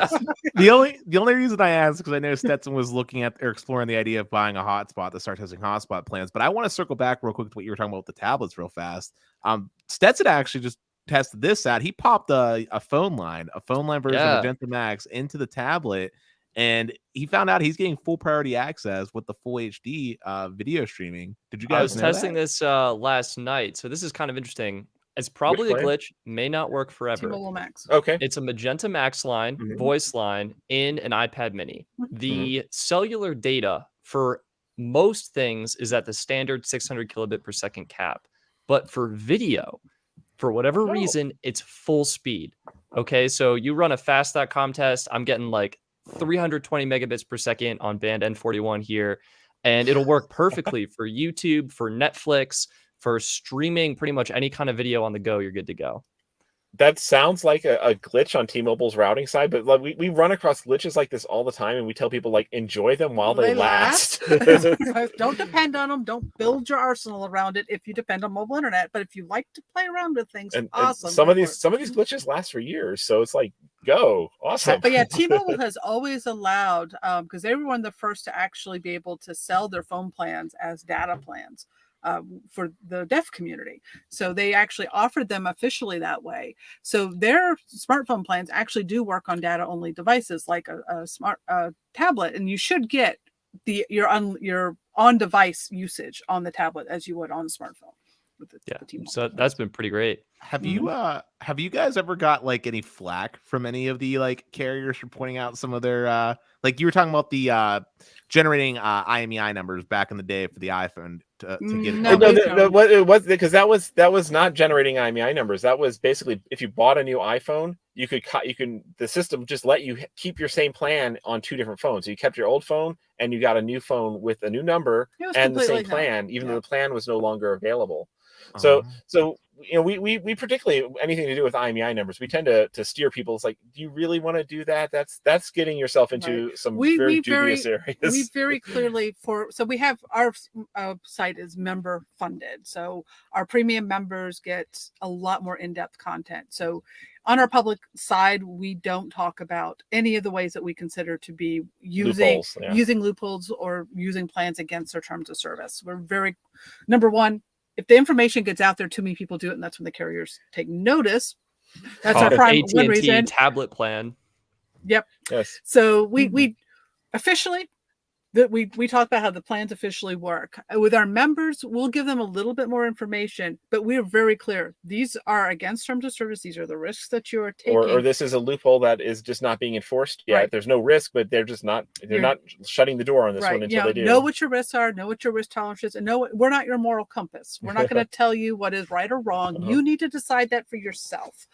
The only reason I asked, because I know Stetson was looking at or exploring the idea of buying a hotspot to start testing hotspot plans. But I want to circle back real quick to what you were talking about with the tablets real fast. Stetson actually just tested this out. He popped a phone line version of Magenta Max into the tablet, and he found out he's getting full priority access with the full HD video streaming. Did you guys? I was testing this last night, so this is kind of interesting. It's probably a glitch, may not work forever. T-Mobile Max. Okay. It's a Magenta Max line, voice line in an iPad Mini. The cellular data for most things is at the standard 600 kilobit per second cap, but for video, for whatever reason, it's full speed. Okay, so you run a fast.com test. I'm getting like 320 megabits per second on band N41 here, and it'll work perfectly for YouTube, for Netflix, for streaming pretty much any kind of video on the go. You're good to go. That sounds like a glitch on T-Mobile's routing side, but like we run across glitches like this all the time, and we tell people, like, enjoy them while they last. Don't depend on them. Don't build your arsenal around it if you depend on mobile internet. But if you like to play around with things, awesome. And some of these glitches last for years, so it's like, go, awesome. But yeah, T-Mobile has always allowed, because they were one of the first to actually be able to sell their phone plans as data plans. For the deaf community. So they actually offered them officially that way. So their smartphone plans actually do work on data only devices like a smart tablet, and you should get your on device usage on the tablet as you would on a smartphone. So that's been pretty great. Have you guys ever got like any flack from any of the like carriers for pointing out some of their like you were talking about the generating IMEI numbers back in the day for the iPhone to get it was because that was not generating IMEI numbers. That was basically, if you bought a new iPhone, the system just let you keep your same plan on two different phones. So you kept your old phone and you got a new phone with a new number and the same plan, even though the plan was no longer available. So we particularly anything to do with IMEI numbers, we tend to steer people. It's like, do you really want to do that? That's getting yourself into some very dubious areas. We very clearly so we have our site is member funded, so our premium members get a lot more in-depth content. So on our public side, we don't talk about any of the ways that we consider to be using loopholes or using plans against their terms of service. We're very, number one, if the information gets out there, too many people do it, and that's when the carriers take notice. That's our prime one reason. Tablet plan. Yep. Yes. So we officially we talk about how the plans officially work. With our members, we'll give them a little bit more information, but we're very clear. These are against terms of service. These are the risks that you are taking. Or this is a loophole that is just not being enforced yet. Right. There's no risk, but they're just not. They're not shutting the door on this one until they do. Know what your risks are. Know what your risk tolerance is, and we're not your moral compass. We're not going to tell you what is right or wrong. You need to decide that for yourself.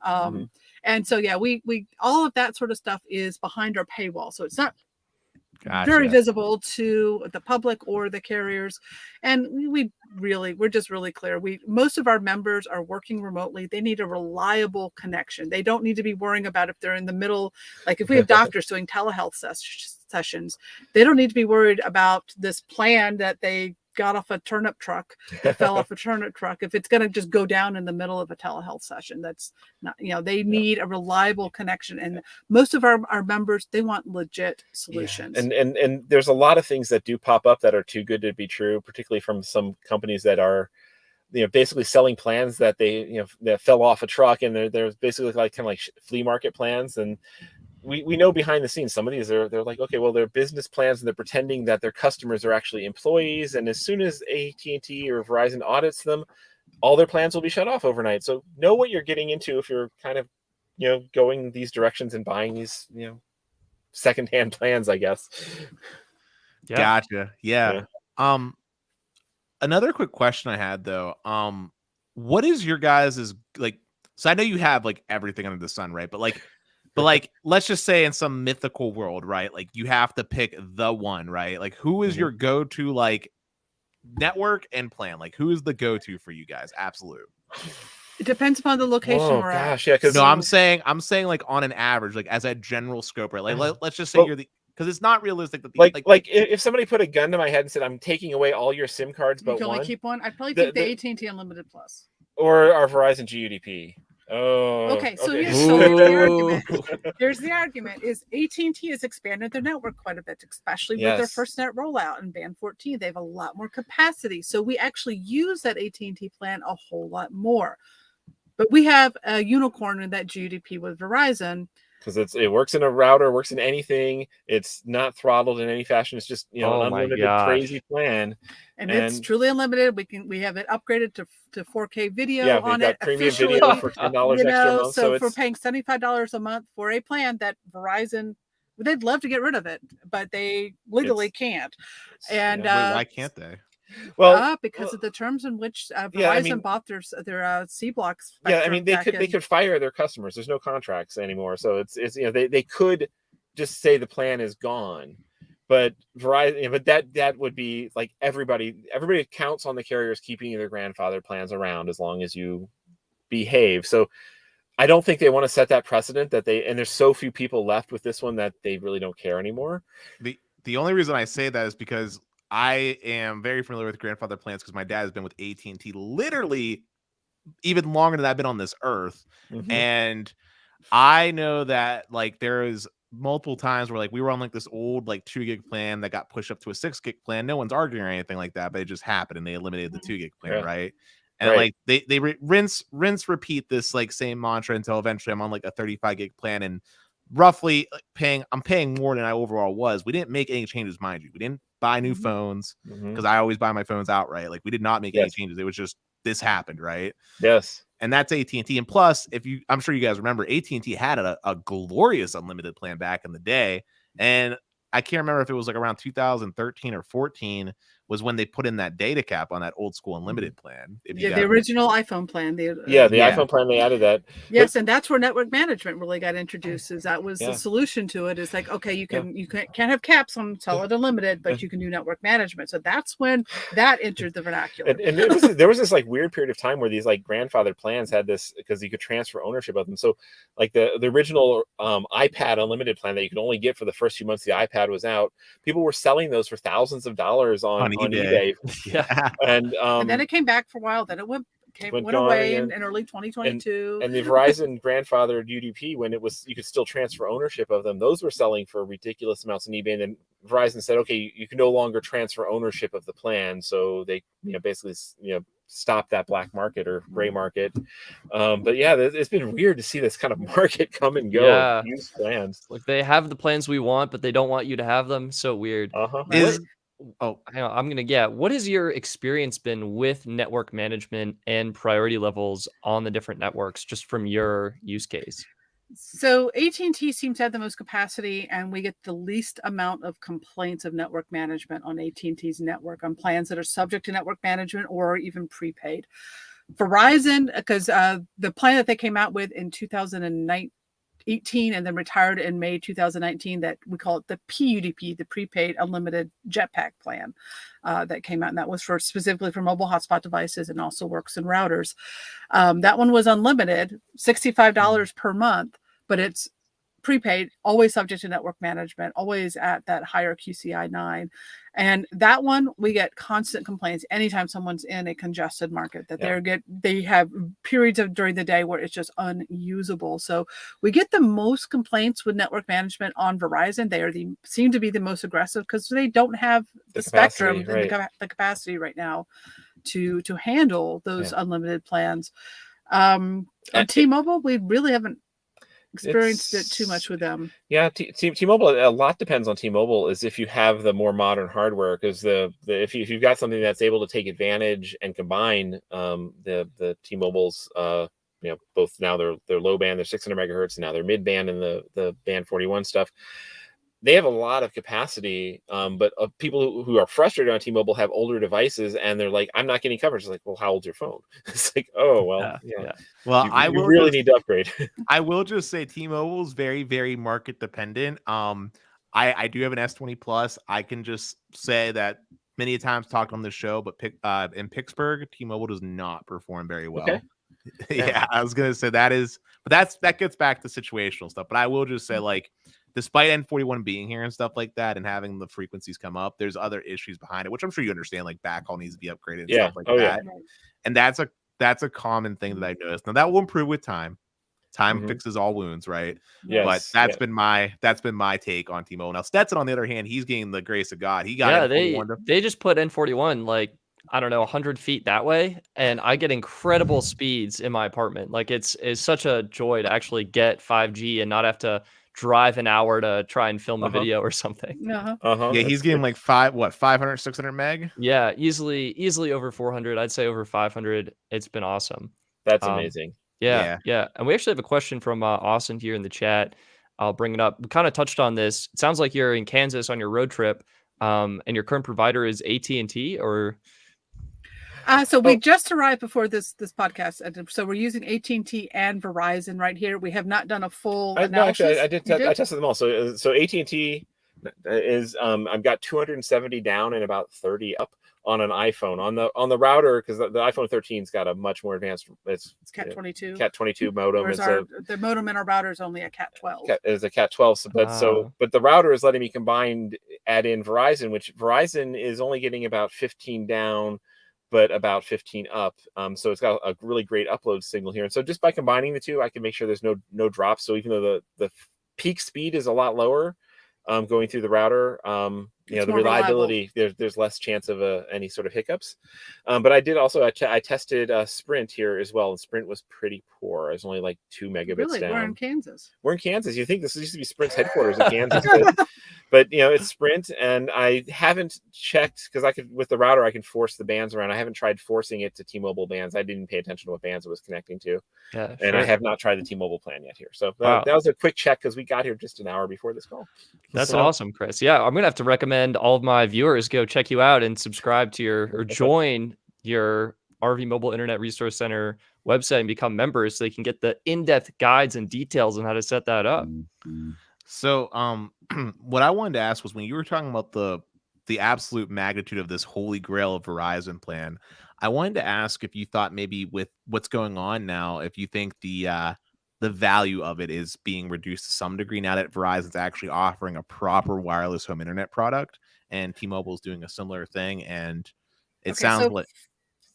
And so we all of that sort of stuff is behind our paywall, so it's not very visible to the public or the carriers. And we're just really clear. Most of our members are working remotely. They need a reliable connection. They don't need to be worrying about if they're in the middle, like if we have doctors doing telehealth sessions, they don't need to be worried about this plan that they got off a turnip truck, fell off a turnip truck. If it's going to just go down in the middle of a telehealth session, that's not, they need a reliable connection. And most of our members, they want legit solutions. Yeah. And there's a lot of things that do pop up that are too good to be true, particularly from some companies that are, basically selling plans that that fell off a truck, and they're basically kind of like flea market plans. And we know behind the scenes, some of these they're like, okay, well, they're business plans and they're pretending that their customers are actually employees. And as soon as AT&T or Verizon audits them, all their plans will be shut off overnight. So know what you're getting into if you're kind of, going these directions and buying these, secondhand plans, I guess. Yeah. Gotcha. Yeah. Another quick question I had though, what is your guys' so I know you have everything under the sun, right? But let's just say in some mythical world, right? Like you have to pick the one, right? Like who is your go-to network and plan? Like who is the go-to for you guys? Absolute. It depends upon the location we're at. Yeah, no, I'm saying on an average, as a general scope, right? Let's just say because it's not realistic that if somebody put a gun to my head and said, I'm taking away all your SIM cards, but you can only keep one. I'd probably take the AT&T Unlimited Plus or our Verizon GUDP. Oh, okay. So here's the argument. Here's the argument: is AT&T has expanded their network quite a bit, especially with their FirstNet rollout in Band 14. They have a lot more capacity, so we actually use that AT&T plan a whole lot more. But we have a unicorn in that GUDP with Verizon. Because it works in a router, works in anything. It's not throttled in any fashion. It's just an unlimited crazy plan, and it's truly unlimited. We have it upgraded to 4K video on it. Premium video for $10 extra a month. So if we're paying $75 a month for a plan that Verizon, they'd love to get rid of it, but they legally can't. And why can't they? Well, because of the terms in which Verizon bought their C blocks. Yeah, I mean they could fire their customers. There's no contracts anymore, so it's they could just say the plan is gone. But Verizon, but that would be like everybody counts on the carriers keeping their grandfather plans around as long as you behave. So I don't think they want to set that precedent and there's so few people left with this one that they really don't care anymore. The only reason I say that is because I am very familiar with grandfather plans because my dad has been with AT&T literally even longer than I've been on this earth. And I know that there is multiple times where we were on this old 2 gig plan that got pushed up to a 6 gig plan. No one's arguing or anything like that, but it just happened and they eliminated the 2 gig plan. Right. And they rinse, repeat this same mantra until eventually I'm on a 35 gig plan and roughly I'm paying more than I overall was. We didn't make any changes, mind you. We didn't buy new phones because I always buy my phones outright. We did not make any changes. It was just this happened, right? Yes. And that's AT&T. And plus, I'm sure you guys remember, AT&T had a glorious unlimited plan back in the day. And I can't remember if it was around 2013 or 14 was when they put in that data cap on that old school unlimited plan. Yeah, the original iPhone plan. The iPhone plan, they added that. Yes, and that's where network management really got introduced. Is that was the solution to it. Is like, okay, you can't have caps on solid unlimited, but you can do network management. So that's when that entered the vernacular. And there was this like weird period of time where these like grandfathered plans had this because you could transfer ownership of them. So like the original iPad unlimited plan that you could only get for the first few months the iPad was out, people were selling those for thousands of dollars on eBay. Yeah. And then it came back for a while. Then it went away in early 2022. And the Verizon grandfathered UDP, when it was you could still transfer ownership of them, those were selling for ridiculous amounts on eBay. And then Verizon said, okay, you can no longer transfer ownership of the plan. So they basically stop that black market or gray market. But yeah, it's been weird to see this kind of market come and go. Yeah. Use plans. Like they have the plans we want, but they don't want you to have them. So weird. Hang on. What has your experience been with network management and priority levels on the different networks, just from your use case? So AT&T seems to have the most capacity, and we get the least amount of complaints of network management on AT&T's network on plans that are subject to network management or even prepaid. Verizon, because the plan that they came out with in 2018 and then retired in May 2019, that we call it the PUDP, the prepaid unlimited jetpack plan, that came out, and that was specifically for mobile hotspot devices and also works in routers. That one was unlimited, $65 per month, but it's prepaid, always subject to network management, always at that higher QCI 9. And that one, we get constant complaints anytime someone's in a congested market that they have periods of during the day where it's just unusable. So we get the most complaints with network management on Verizon. They seem to be the most aggressive because they don't have the spectrum and the capacity right now to handle those unlimited plans. On T-Mobile, we really haven't experienced it too much with them. Yeah, T-Mobile, a lot depends on T-Mobile is if you have the more modern hardware, because if you've got something that's able to take advantage and combine the T-Mobile's both now they're low band, they're 600 megahertz, and now they're mid band and the band 41 stuff. They have a lot of capacity, but people who are frustrated on T-Mobile have older devices, and they're like, "I'm not getting coverage." It's like, "Well, how old's your phone?" It's like, "Oh, well, yeah. Well, you really need to upgrade." I will just say T-Mobile is very, very market dependent. I do have an S20 Plus. I can just say that many times talked on the show, but in Pittsburgh, T-Mobile does not perform very well. Okay. Yeah, I was gonna say that gets back to situational stuff. But I will just say, like, despite N41 being here and stuff like that and having the frequencies come up, there's other issues behind it, which I'm sure you understand, like backhaul needs to be upgraded and stuff like that. Yeah. And that's a common thing that I noticed. Now that will improve with time. Time fixes all wounds, right? Yes. But that's been my take on T-Mobile. Now Stetson, on the other hand, he's getting the grace of God. He got they just put N41 like, I don't know, 100 feet that way, and I get incredible speeds in my apartment. Like it's such a joy to actually get 5G and not have to drive an hour to try and film a video or something. Yeah, he's getting like 500, 600 meg. Yeah, easily over 400. I'd say over 500. It's been awesome. That's amazing. Yeah. And we actually have a question from Austin here in the chat. I'll bring it up. We kind of touched on this. It sounds like you're in Kansas on your road trip, and your current provider is AT&T, or? So we just arrived before this podcast, and so we're using AT&T and Verizon right here. We have not done a full analysis. No, actually, I tested them all. So AT&T is I've got 270 down and about 30 up on an iPhone. On the router, because the iPhone 13's got a much more advanced. It's Cat 22. Cat 22 modem. Whereas the modem in our router is only a Cat 12. Is a Cat 12. But the router is letting me add in Verizon, which Verizon is only getting about 15 down, but about 15 up. So it's got a really great upload signal here. And so just by combining the two, I can make sure there's no drops. So even though the peak speed is a lot lower going through the router, the reliability, there's less chance of any sort of hiccups. But I did also, I tested Sprint here as well. And Sprint was pretty poor. It was only like 2 megabits down. We're in Kansas. You think this used to be Sprint's headquarters in Kansas. But it's Sprint, and I haven't checked because with the router I can force the bands around. I haven't tried forcing it to T-Mobile bands. I didn't pay attention to what bands it was connecting to, Yeah, and I have not tried the T-Mobile plan yet here. So Wow. that was a quick check because we got here just an hour before this call. That's awesome, Chris. Yeah, I'm gonna have to recommend all of my viewers go check you out and subscribe to or join your RV Mobile Internet Resource Center website and become members so they can get the in-depth guides and details on how to set that up. So, what I wanted to ask was when you were talking about the absolute magnitude of this holy grail of Verizon plan, I wanted to ask if you thought maybe with what's going on now, if you think the value of it is being reduced to some degree now that Verizon's actually offering a proper wireless home internet product and T-Mobile is doing a similar thing, and it sounds like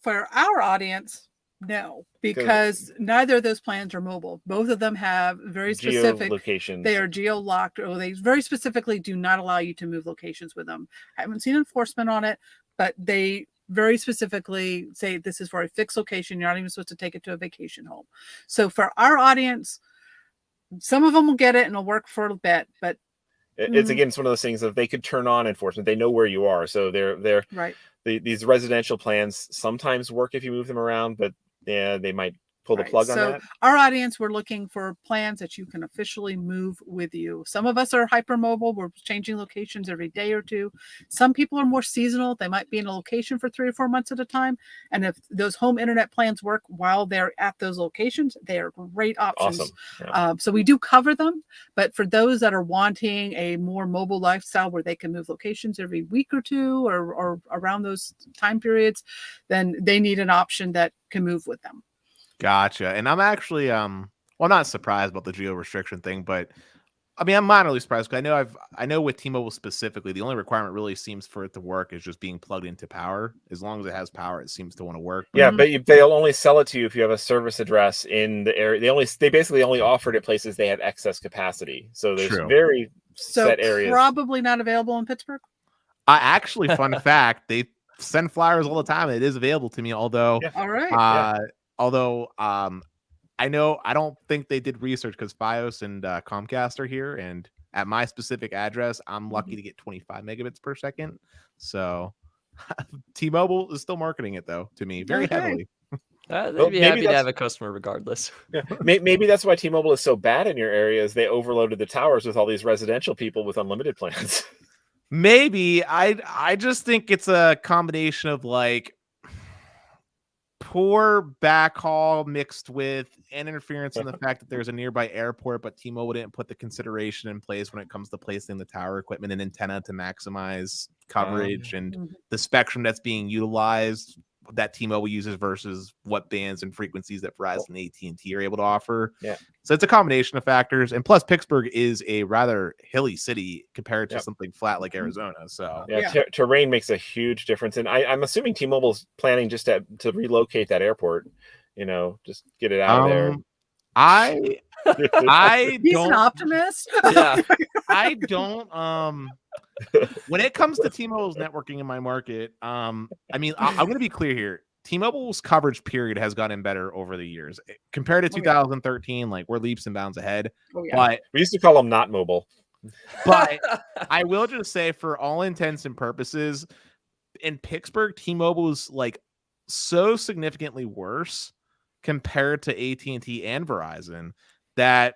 for our audience, no, because neither of those plans are mobile. Both of them have very specific locations. They are geo-locked, or they very specifically do not allow you to move locations with them. I haven't seen enforcement on it, but they very specifically say this is for a fixed location. You're not even supposed to take it to a vacation home. So for our audience, some of them will get it and it'll work for a bit, but it's again, it's one of those things that they could turn on enforcement. They know where you are, so they're right. These residential plans sometimes work if you move them around, but yeah, they might pull the plug on that. Our audience, we're looking for plans that you can officially move with you. Some of us are hypermobile. We're changing locations every day or two. Some people are more seasonal. They might be in a location for 3 or 4 months at a time. And if those home internet plans work while they're at those locations, they are great options. Awesome. Yeah. So we do cover them. But for those that are wanting a more mobile lifestyle where they can move locations every week or two or around those time periods, then they need an option that can move with them. Gotcha. And I'm actually I'm not surprised about the geo restriction thing, but I mean I'm minorly surprised because I know with T-Mobile specifically, the only requirement really seems for it to work is just being plugged into power. As long as it has power, it seems to want to work. Yeah, but they'll only sell it to you if you have a service address in the area. They basically only offered it places they had excess capacity. So there's very set areas. Probably not available in Pittsburgh. Actually, fun fact, they send flyers all the time. It is available to me, although all right. Although I don't think they did research because Fios and Comcast are here, and at my specific address, I'm lucky to get 25 megabits per second. So T-Mobile is still marketing it though to me very heavily. They'd be happy to have a customer regardless. Yeah. Maybe that's why T-Mobile is so bad in your area, is they overloaded the towers with all these residential people with unlimited plans. Maybe I just think it's a combination of like poor backhaul mixed with an interference in the fact that there's a nearby airport, but T-Mobile didn't put the consideration in place when it comes to placing the tower equipment and antenna to maximize coverage and the spectrum that's being utilized that T-Mobile uses versus what bands and frequencies that Verizon and AT&T are able to offer. Yeah. So it's a combination of factors. And plus Pittsburgh is a rather hilly city compared to something flat like Arizona. So terrain makes a huge difference. And I'm assuming T-Mobile's planning just to relocate that airport, just get it out of there. I He's an optimist. Yeah. I don't when it comes to T-Mobile's networking in my market, I mean, I'm going to be clear here. T-Mobile's coverage period has gotten better over the years. Compared to 2013, like we're leaps and bounds ahead. But we used to call them not mobile. But I will just say, for all intents and purposes, in Pittsburgh, T-Mobile is like so significantly worse compared to AT&T and Verizon that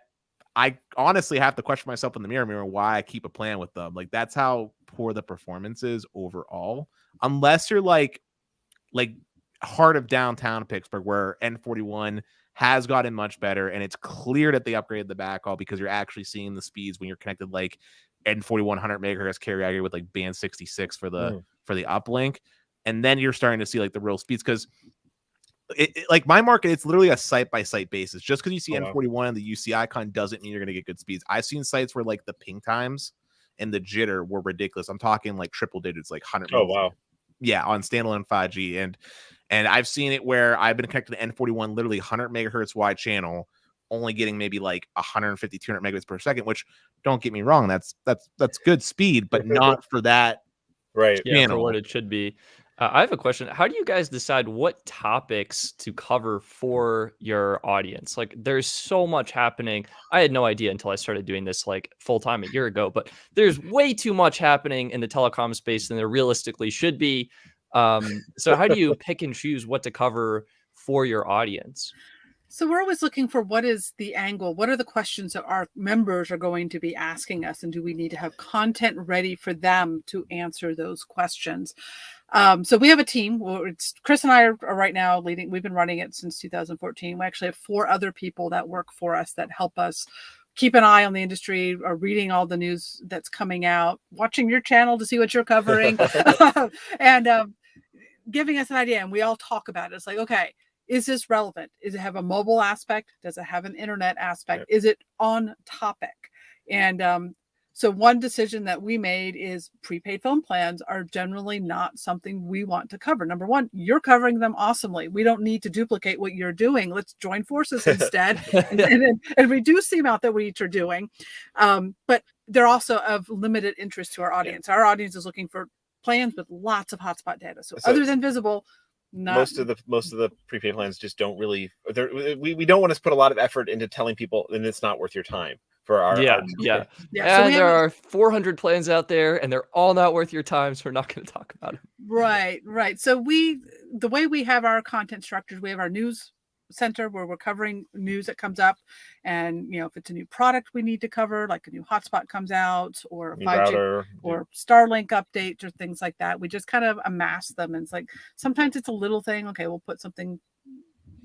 I honestly have to question myself in the mirror why I keep a plan with them. Like that's how poor the performance is overall. Unless you're like heart of downtown Pittsburgh, where N41 has gotten much better, and it's clear that they upgraded the backhaul because you're actually seeing the speeds when you're connected like N41 100 megahertz carrier aggregate with like band 66 for the uplink, and then you're starting to see like the real speeds because. Like my market, it's literally a site-by-site basis. Just because you see N41 and the UC icon doesn't mean you're going to get good speeds. I've seen sites where like the ping times and the jitter were ridiculous. I'm talking like triple digits, like 100. Oh, wow. Yeah, on standalone 5G. And I've seen it where I've been connected to N41, literally 100 megahertz wide channel, only getting maybe like 150, 200 megabits per second, which don't get me wrong. That's good speed, but not for that. Right. Yeah, for what it should be. I have a question. How do you guys decide what topics to cover for your audience? Like, there's so much happening. I had no idea until I started doing this like full time a year ago, but there's way too much happening in the telecom space than there realistically should be. So how do you pick and choose what to cover for your audience? So we're always looking for what is the angle, what are the questions that our members are going to be asking us, and do we need to have content ready for them to answer those questions? So we have a team. It's Chris and I are right now leading. We've been running it since 2014. We actually have 4 other people that work for us that help us keep an eye on the industry, or reading all the news that's coming out, watching your channel to see what you're covering, and giving us an idea. And we all talk about it. It's like, okay, is this relevant? Does it have a mobile aspect? Does it have an internet aspect? Is it on topic? And so one decision that we made is prepaid phone plans are generally not something we want to cover. Number one, you're covering them awesomely. We don't need to duplicate what you're doing. Let's join forces instead and reduce the amount that we each are doing. But they're also of limited interest to our audience. Our audience is looking for plans with lots of hotspot data. So other than visible, most of the prepaid plans just don't really. We don't want to put a lot of effort into telling people, and it's not worth your time for our. Yeah. And there are 400 plans out there, and they're all not worth your time, so we're not going to talk about them. Right. So the way we have our content structured, we have our news center where we're covering news that comes up, and if it's a new product we need to cover, like a new hotspot comes out, or a 5G router, or Starlink updates, or things like that, we just kind of amass them. And it's like sometimes it's a little thing. Okay, we'll put something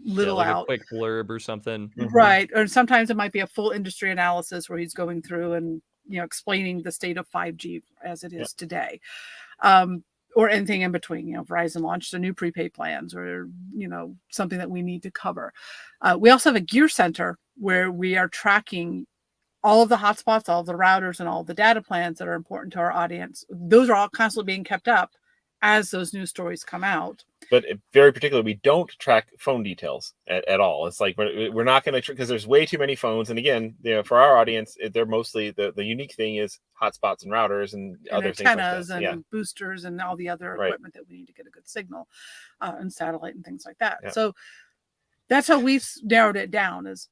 little like out, a quick blurb or something, right? Or sometimes it might be a full industry analysis where he's going through and explaining the state of 5G as it is today. Or anything in between. Verizon launched a new prepaid plans, or something that we need to cover. We also have a gear center where we are tracking all of the hotspots, all of the routers, and all of the data plans that are important to our audience. Those are all constantly being kept up as those news stories come out. But very particularly, we don't track phone details at all. It's like we're not going to, because there's way too many phones. And again, for our audience, they're mostly the unique thing is hotspots and routers and other antennas things like and boosters and all the other equipment that we need to get a good signal, and satellite and things like that. So that's how we've narrowed it down. Is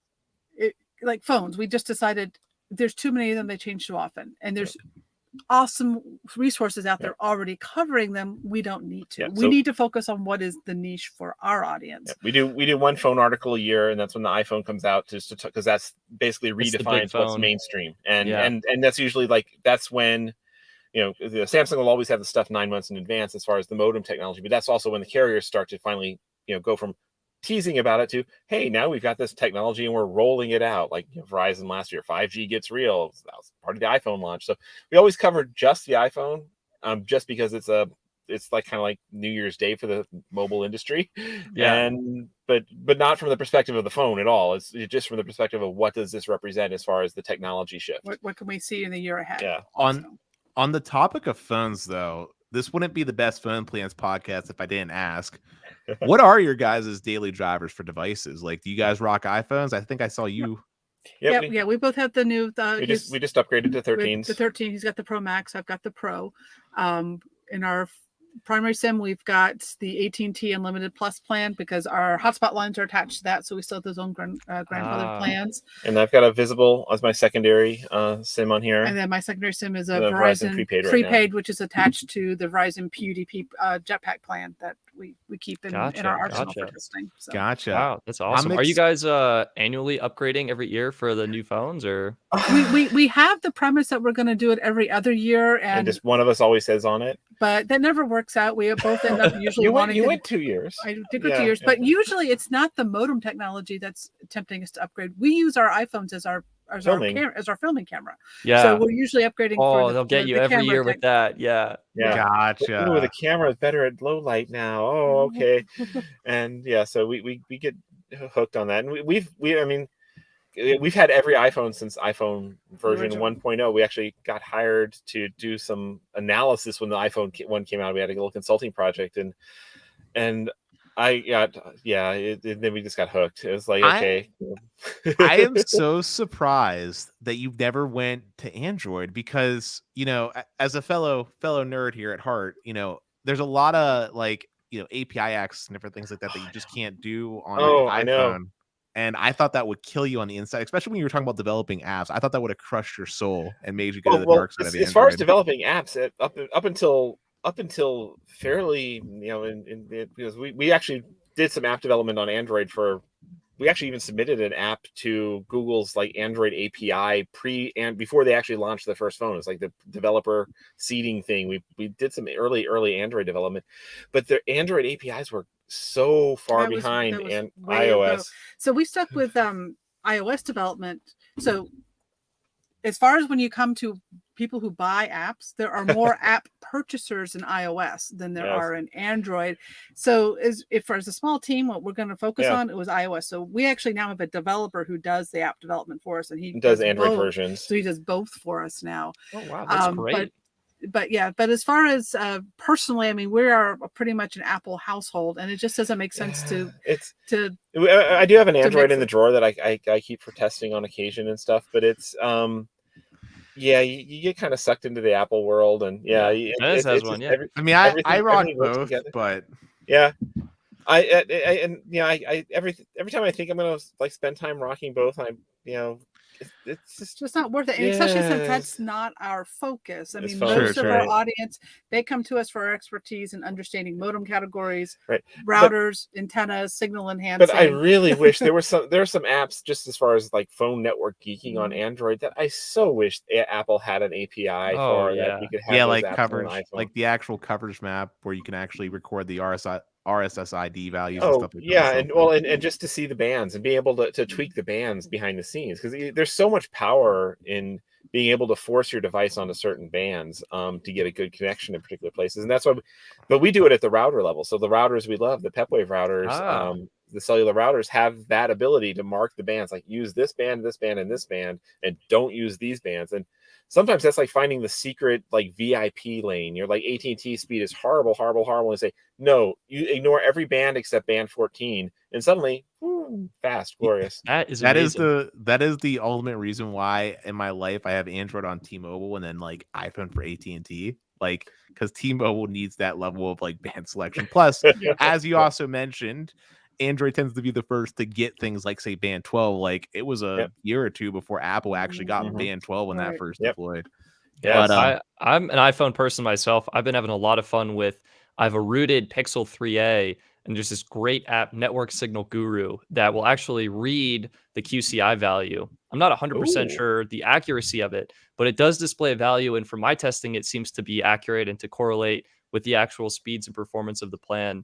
it, like phones? We just decided there's too many of them. They change too often, and there's awesome resources out there already covering them. We don't need to. We need to focus on what is the niche for our audience. We do one phone article a year, and that's when the iPhone comes out, just because that's basically redefines what's mainstream. And that's usually that's when the Samsung will always have the stuff 9 months in advance as far as the modem technology, but that's also when the carriers start to finally go from teasing about it to, hey, now we've got this technology and we're rolling it out. Like Verizon last year, 5G gets real. That was part of the iPhone launch. So we always cover just the iPhone, just because it's like kind of like New Year's Day for the mobile industry. But not from the perspective of the phone at all. It's just from the perspective of what does this represent as far as the technology shift. What can we see in the year ahead? On the topic of phones, though, this wouldn't be the Best Phone Plans podcast if I didn't ask. What are your guys' daily drivers for devices? Like, do you guys rock iPhones? I think I saw you. We both have the new. We just upgraded to 13s. The 13. He's got the Pro Max. I've got the Pro. In our primary SIM, we've got the AT&T Unlimited Plus plan because our hotspot lines are attached to that, so we still have those own grandfather plans. And I've got a Visible as my secondary SIM on here. And then my secondary SIM is a Verizon prepaid, which is attached to the Verizon PUDP jetpack plan that we keep in our arsenal for testing. So. Gotcha. Wow, that's awesome. Are you guys annually upgrading every year for the new phones, or? We have the premise that we're going to do it every other year, and just one of us always says on it. But that never works out. We both end up usually wanting. You went 2 years. I did go 2 years, but usually it's not the modem technology that's tempting us to upgrade. We use our iPhones as our filming camera. Yeah. So we're usually upgrading. They'll get you every year with that. Yeah. Gotcha. The camera is better at low light now. Oh, okay. And so we get hooked on that, and we've had every iPhone since iPhone version 1.0. We actually got hired to do some analysis when the iPhone 1 came out. We had a little consulting project, and I got then we just got hooked. It was like, okay. I am so surprised that you never went to Android because, as a fellow nerd here at heart, there's a lot of like, API access and different things like that that you just can't do on I an know. iPhone. And I thought that would kill you on the inside, especially when you were talking about developing apps. I thought that would have crushed your soul and made you go to the dark side of Android. As far as developing apps, up until fairly, because we actually did some app development on Android we actually even submitted an app to Google's like Android API and before they actually launched the first phone. It's like the developer seeding thing. We did some early Android development, but the Android APIs were so far behind and iOS. So we stuck with iOS development. So as far as when you come to people who buy apps, there are more app purchasers in iOS than there are in Android. So as a small team, what we're going to focus on, it was iOS. So we actually now have a developer who does the app development for us, and he does Android versions. So he does both for us now. Oh, wow. That's great. But as far as personally, I mean, we are pretty much an Apple household, and it just doesn't make sense I do have an Android in the drawer that I keep for testing on occasion and stuff, but it's you get kind of sucked into the Apple world, and Dennis has one. I rock both, but every time I think I'm gonna like spend time rocking both, it's just not worth it, and especially since that's not our focus. I mean, most of our audience, they come to us for our expertise in understanding modem categories, routers, antennas, signal enhancing. But I really wish there are some apps just as far as like phone network geeking on Android that I so wish Apple had an API for that we could have like coverage, like the actual coverage map where you can actually record the RSSID values and stuff like that. And just to see the bands and be able to tweak the bands behind the scenes, because there's so much power in being able to force your device onto certain bands to get a good connection in particular places. And that's why but we do it at the router level. So the routers we love, the PepWave routers, the cellular routers have that ability to mark the bands, like use this band, and this band, and don't use these bands. And sometimes that's like finding the secret like VIP lane. You're like, AT&T speed is horrible, and say, no, you ignore every band except band 14, and suddenly fast, glorious. That is the ultimate reason why in my life I have Android on T-Mobile and then like iPhone for AT&T, like because T-Mobile needs that level of like band selection. Plus, as you also mentioned, Android tends to be the first to get things like, say, band 12. Like it was a year or two before Apple actually got band 12 when that first deployed. Yeah, but, I'm an iPhone person myself. I've been having a lot of fun with. I have a rooted Pixel 3a, and there's this great app, Network Signal Guru, that will actually read the QCI value. I'm not 100% sure the accuracy of it, but it does display a value. And from my testing, it seems to be accurate and to correlate with the actual speeds and performance of the plan.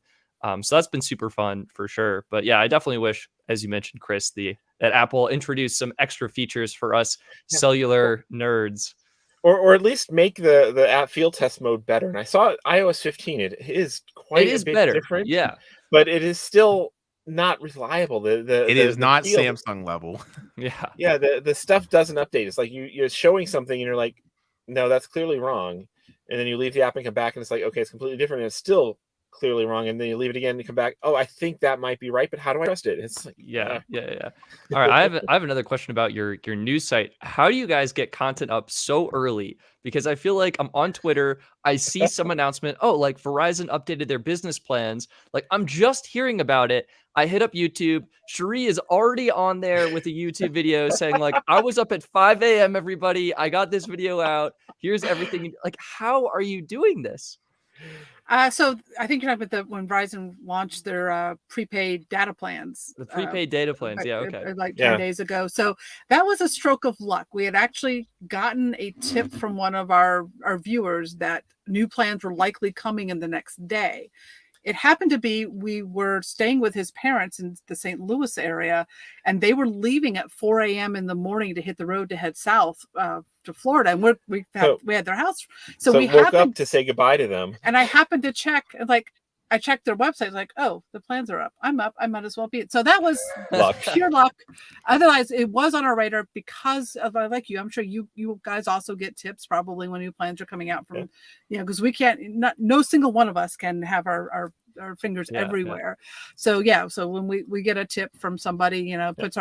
So that's been super fun for sure. But yeah, I definitely wish, as you mentioned, Chris, that Apple introduced some extra features for us cellular nerds. Or at least make the app field test mode better. And I saw iOS 15. It is quite a bit better, different. Yeah. But it is still not reliable. It is not Samsung level. Yeah. The stuff doesn't update. It's like you're showing something and you're like, no, that's clearly wrong. And then you leave the app and come back and it's like, okay, it's completely different. And it's still clearly wrong, and then you leave it again and you come back, I think that might be right, but how do I trust it? It's like yeah. All right, I have another question about your news site. How do you guys get content up so early? Because I feel like I'm on Twitter, I see some announcement, like Verizon updated their business plans, like I'm just hearing about it. I hit up YouTube. Cherie is already on there with a YouTube video saying like, I was up at 5 a.m. everybody, I got this video out, here's everything. Like, how are you doing this? So I think you're talking about when Verizon launched their prepaid data plans. The prepaid data plans, like 10 days ago. So that was a stroke of luck. We had actually gotten a tip from one of our viewers that new plans were likely coming in the next day. It happened to be we were staying with his parents in the St. Louis area, and they were leaving at 4 a.m. in the morning to hit the road to head south to Florida, and we had their house. So we woke up to say goodbye to them. And I happened to check, like I checked their website, like, the plans are up. I'm up. I might as well be it. So that was pure luck. Otherwise, it was on our radar because of, like you, I'm sure you guys also get tips probably when new plans are coming out from, because we can't, no single one of us can have our fingers everywhere. So, so when we get a tip from somebody, puts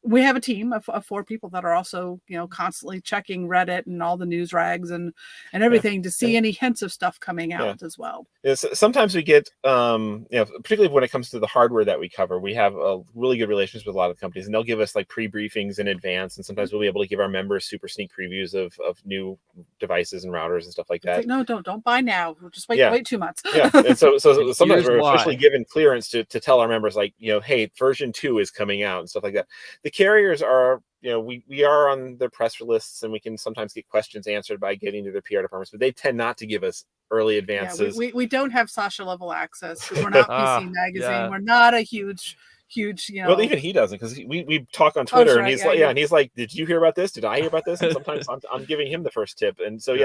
we have a team of 4 people that are also, constantly checking Reddit and all the news rags and everything to see any hints of stuff coming out as well. Sometimes we get, particularly when it comes to the hardware that we cover, we have a really good relationship with a lot of companies, and they'll give us like pre-briefings in advance. And sometimes we'll be able to give our members super sneak previews of new devices and routers and stuff like that. Like, no, don't buy now. We'll just wait 2 months. And so sometimes we're why. officially given clearance to tell our members, like, hey, version 2 is coming out and stuff like that. The carriers are, we are on their press lists, and we can sometimes get questions answered by getting to their PR departments, but they tend not to give us early advances. We don't have Sasha level access. We're not PC Magazine. Yeah. We're not a huge. Well, even he doesn't, because we talk on Twitter, and he's he's like, did you hear about this? Did I hear about this? And sometimes I'm giving him the first tip. And so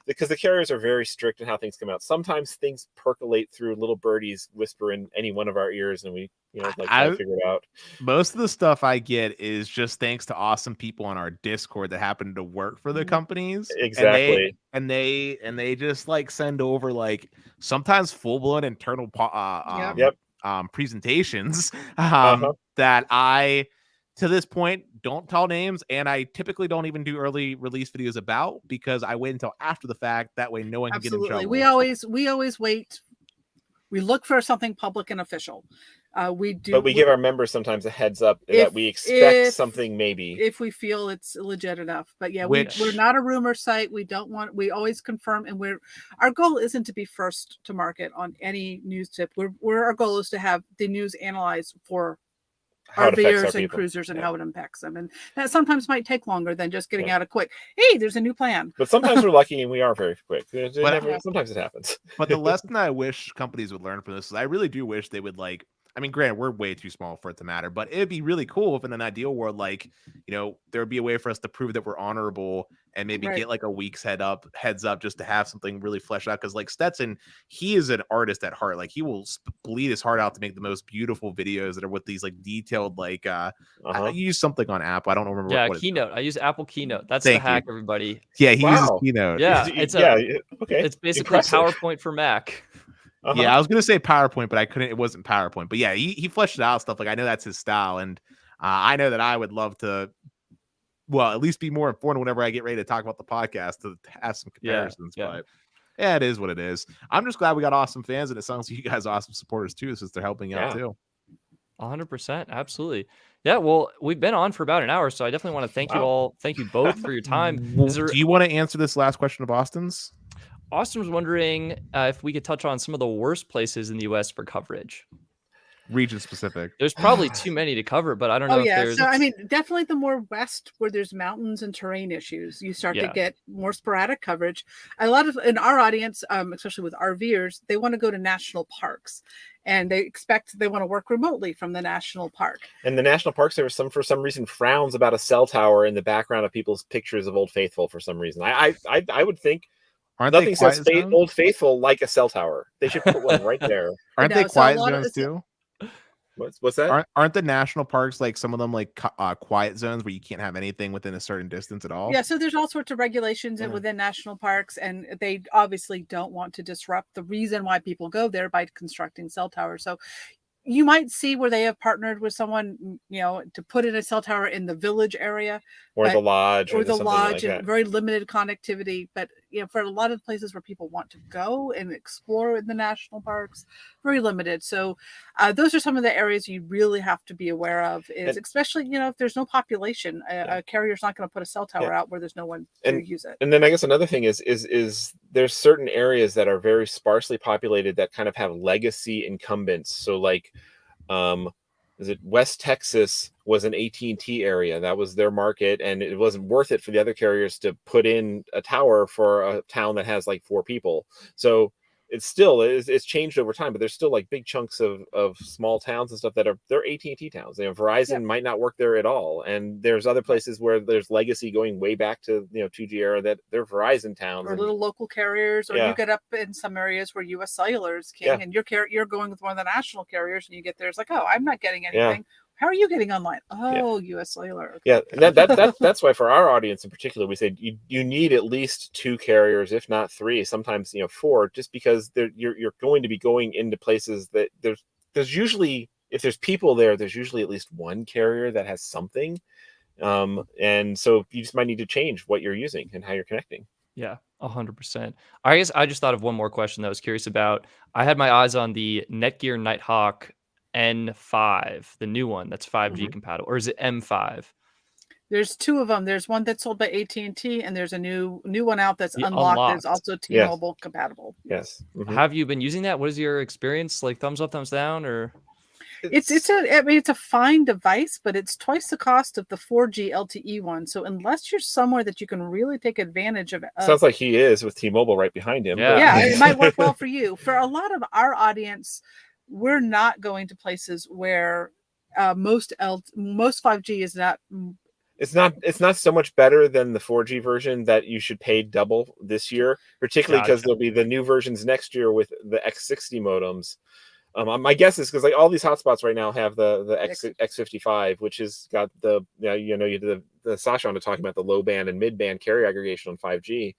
because the carriers are very strict in how things come out. Sometimes things percolate through little birdies whisper in any one of our ears, and we figure it out. Most of the stuff I get is just thanks to awesome people on our Discord that happen to work for the companies. Exactly. And they just like send over like sometimes full blown internal presentations that I, to this point, don't tell names, and I typically don't even do early release videos about, because I wait until after the fact. That way no one can get in trouble. We always wait. We look for something public and official. But we give our members sometimes a heads up that we expect something, maybe if we feel it's legit enough. But we're not a rumor site. We always confirm, and our goal isn't to be first to market on any news tip. Our goal is to have the news analyzed for RVers and cruisers and how it impacts them. And that sometimes might take longer than just getting out a quick, hey, there's a new plan. But sometimes we're lucky and we are very quick. Sometimes it happens. But the lesson I wish companies would learn from this is I really do wish they would granted, we're way too small for it to matter, but it'd be really cool if in an ideal world, there would be a way for us to prove that we're honorable and maybe get like a week's heads up just to have something really fleshed out. Because like Stetson, he is an artist at heart. Like he will bleed his heart out to make the most beautiful videos that are with these like detailed, I use something on Apple. I don't remember. Yeah, Keynote. I use Apple Keynote. That's the hack, everybody. Yeah, he uses Keynote. Yeah, okay. It's basically PowerPoint for Mac. Yeah, I was gonna say PowerPoint, but I couldn't. It wasn't PowerPoint. But yeah, he fleshed it out stuff. Like I know that's his style, and I know that I would love to, at least be more informed whenever I get ready to talk about the podcast to have some comparisons. Yeah. But yeah, it is what it is. I'm just glad we got awesome fans, and it sounds like you guys are awesome supporters too, since they're helping out too. 100%, absolutely. Yeah, well, we've been on for about an hour, so I definitely want to thank you all. Thank you both for your time. Do you want to answer this last question of Austin's? Austin was wondering if we could touch on some of the worst places in the U.S. for coverage. Region specific. There's probably too many to cover, but I don't know if there's... So, definitely the more west where there's mountains and terrain issues, you start to get more sporadic coverage. A lot of, in our audience, especially with RVers, they want to go to national parks. And they want to work remotely from the national park. And the national parks, for some reason, frowns about a cell tower in the background of people's pictures of Old Faithful for some reson. I would think nothing says Old Faithful like a cell tower. They should put one right there. Aren't they quiet zones too? What's that? Aren't the national parks like some of them like quiet zones where you can't have anything within a certain distance at all? Yeah, so there's all sorts of regulations within national parks, and they obviously don't want to disrupt the reason why people go there by constructing cell towers. So you might see where they have partnered with someone, to put in a cell tower in the village area, or the lodge, and very limited connectivity. But for a lot of places where people want to go and explore in the national parks, very limited. So those are some of the areas you really have to be aware of. Especially if there's no population, a carrier's not going to put a cell tower out where there's no one to use it. And then I guess another thing is there's certain areas that are very sparsely populated that kind of have legacy incumbents. So like West Texas was an AT&T area. That was their market, and it wasn't worth it for the other carriers to put in a tower for a town that has like 4 people. So it's changed over time, but there's still like big chunks of small towns and stuff they're AT&T towns. Verizon might not work there at all, and there's other places where there's legacy going way back to 2G era that they're Verizon towns or little local carriers. Or you get up in some areas where U.S. Cellular is king, and you're going with one of the national carriers, and you get there, it's like, oh, I'm not getting anything. How are you getting online? Oh, U.S. Cellular. Okay. Yeah, that's why for our audience in particular, we say you need at least 2 carriers, if not 3, sometimes 4, just because you're going to be going into places that there's usually if there's people there, there's usually at least one carrier that has something. And so you just might need to change what you're using and how you're connecting. Yeah, 100%. I guess I just thought of one more question that I was curious about. I had my eyes on the Netgear Nighthawk N5, the new one that's 5G compatible, or is it M5? There's two of them. There's one that's sold by AT&T, and there's a new one out that's The unlocked. unlocked. There's also T-Mobile compatible. Yes. Have you been using that? What is your experience? Like thumbs up, thumbs down, or? It's a fine device, but it's twice the cost of the 4G LTE one. So unless you're somewhere that you can really take advantage of it, sounds like he is with T-Mole right behind him. Yeah, it might work well for you. For a lot of our audience, we're not going to places where most 5G is not. It's not so much better than the 4G version that you should pay double this year, particularly because there'll be the new versions next year with the X60 modems. My guess is because like all these hotspots right now have the X55, which has got the Sasha on to talking about the low band and mid band carrier aggregation on 5G.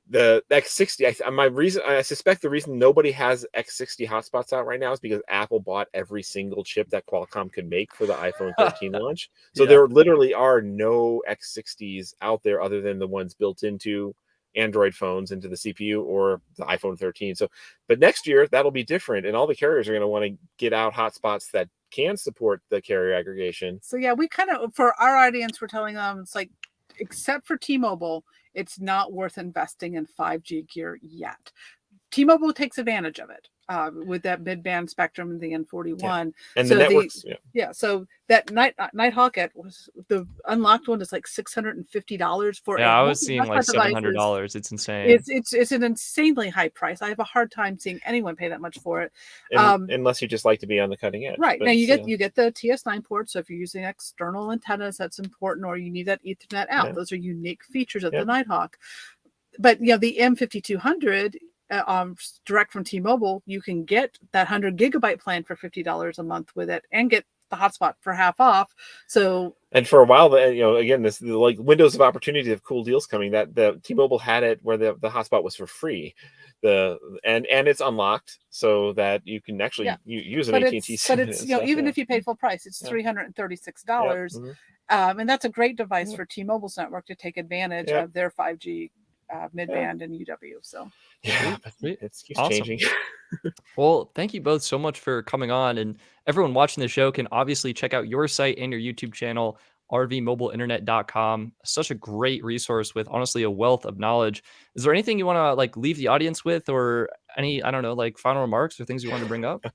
The X60, I suspect the reason nobody has X60 hotspots out right now is because Apple bought every single chip that Qualcomm could make for the iPhone 13 launch. So there literally are no X60s out there other than the ones built into Android phones, into the CPU or the iPhone 13. So, but next year that'll be different, and all the carriers are going to want to get out hotspots that can support the carrier aggregation. So yeah, we kind of, for our audience, we're telling them it's like, except for T-Mobile, it's not worth investing in 5G gear yet. T-Mobile takes advantage of it with that mid-band spectrum and the N41. And so the networks. So that Nighthawk was the unlocked one is like $650 for. Yeah, I was seeing like $700. It's insane. It's an insanely high price. I have a hard time seeing anyone pay that much for it, unless you just like to be on the cutting edge. Right. Now you get the TS9 port. So if you're using external antennas, that's important, or you need that Ethernet out. Those are unique features of the Nighthawk. But the M5200. Direct from T-Mobile, you can get that 100 gigabyte plan for $50 a month with it, and get the hotspot for half off. So, and for a while, again, this like windows of opportunity of cool deals coming. That the T-Mobile had it where the hotspot was for free, and it's unlocked so that you can actually use an AT&T. But it's even if you pay full price, it's $336, and that's a great device for T-Mobile's network to take advantage of their 5G mid-band and UW. So it keeps changing. Well, thank you both so much for coming on, and everyone watching the show can obviously check out your site and your YouTube channel, rvmobileinternet.com. Such a great resource with honestly a wealth of knowledge. Is there anything you want to like leave the audience with, or any, I don't know, like final remarks or things you want to bring up?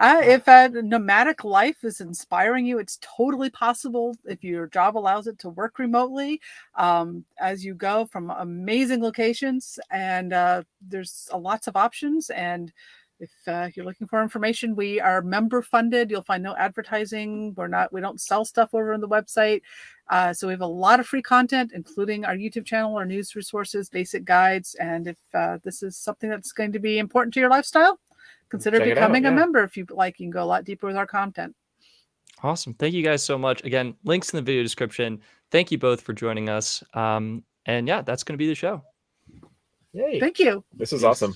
If nomadic life is inspiring you, it's totally possible if your job allows it to work remotely as you go from amazing locations, and there's lots of options. And if you're looking for information, we are member funded. You'll find no advertising. We don't sell stuff over on the website. So we have a lot of free content, including our YouTube channel, our news resources, basic guides. And if this is something that's going to be important to your lifestyle, consider becoming a member. If you like, you can go a lot deeper with our content. Awesome. Thank you guys so much. Again, links in the video description. Thank you both for joining us. And yeah, that's going to be the show. Yay. Thank you. This is awesome.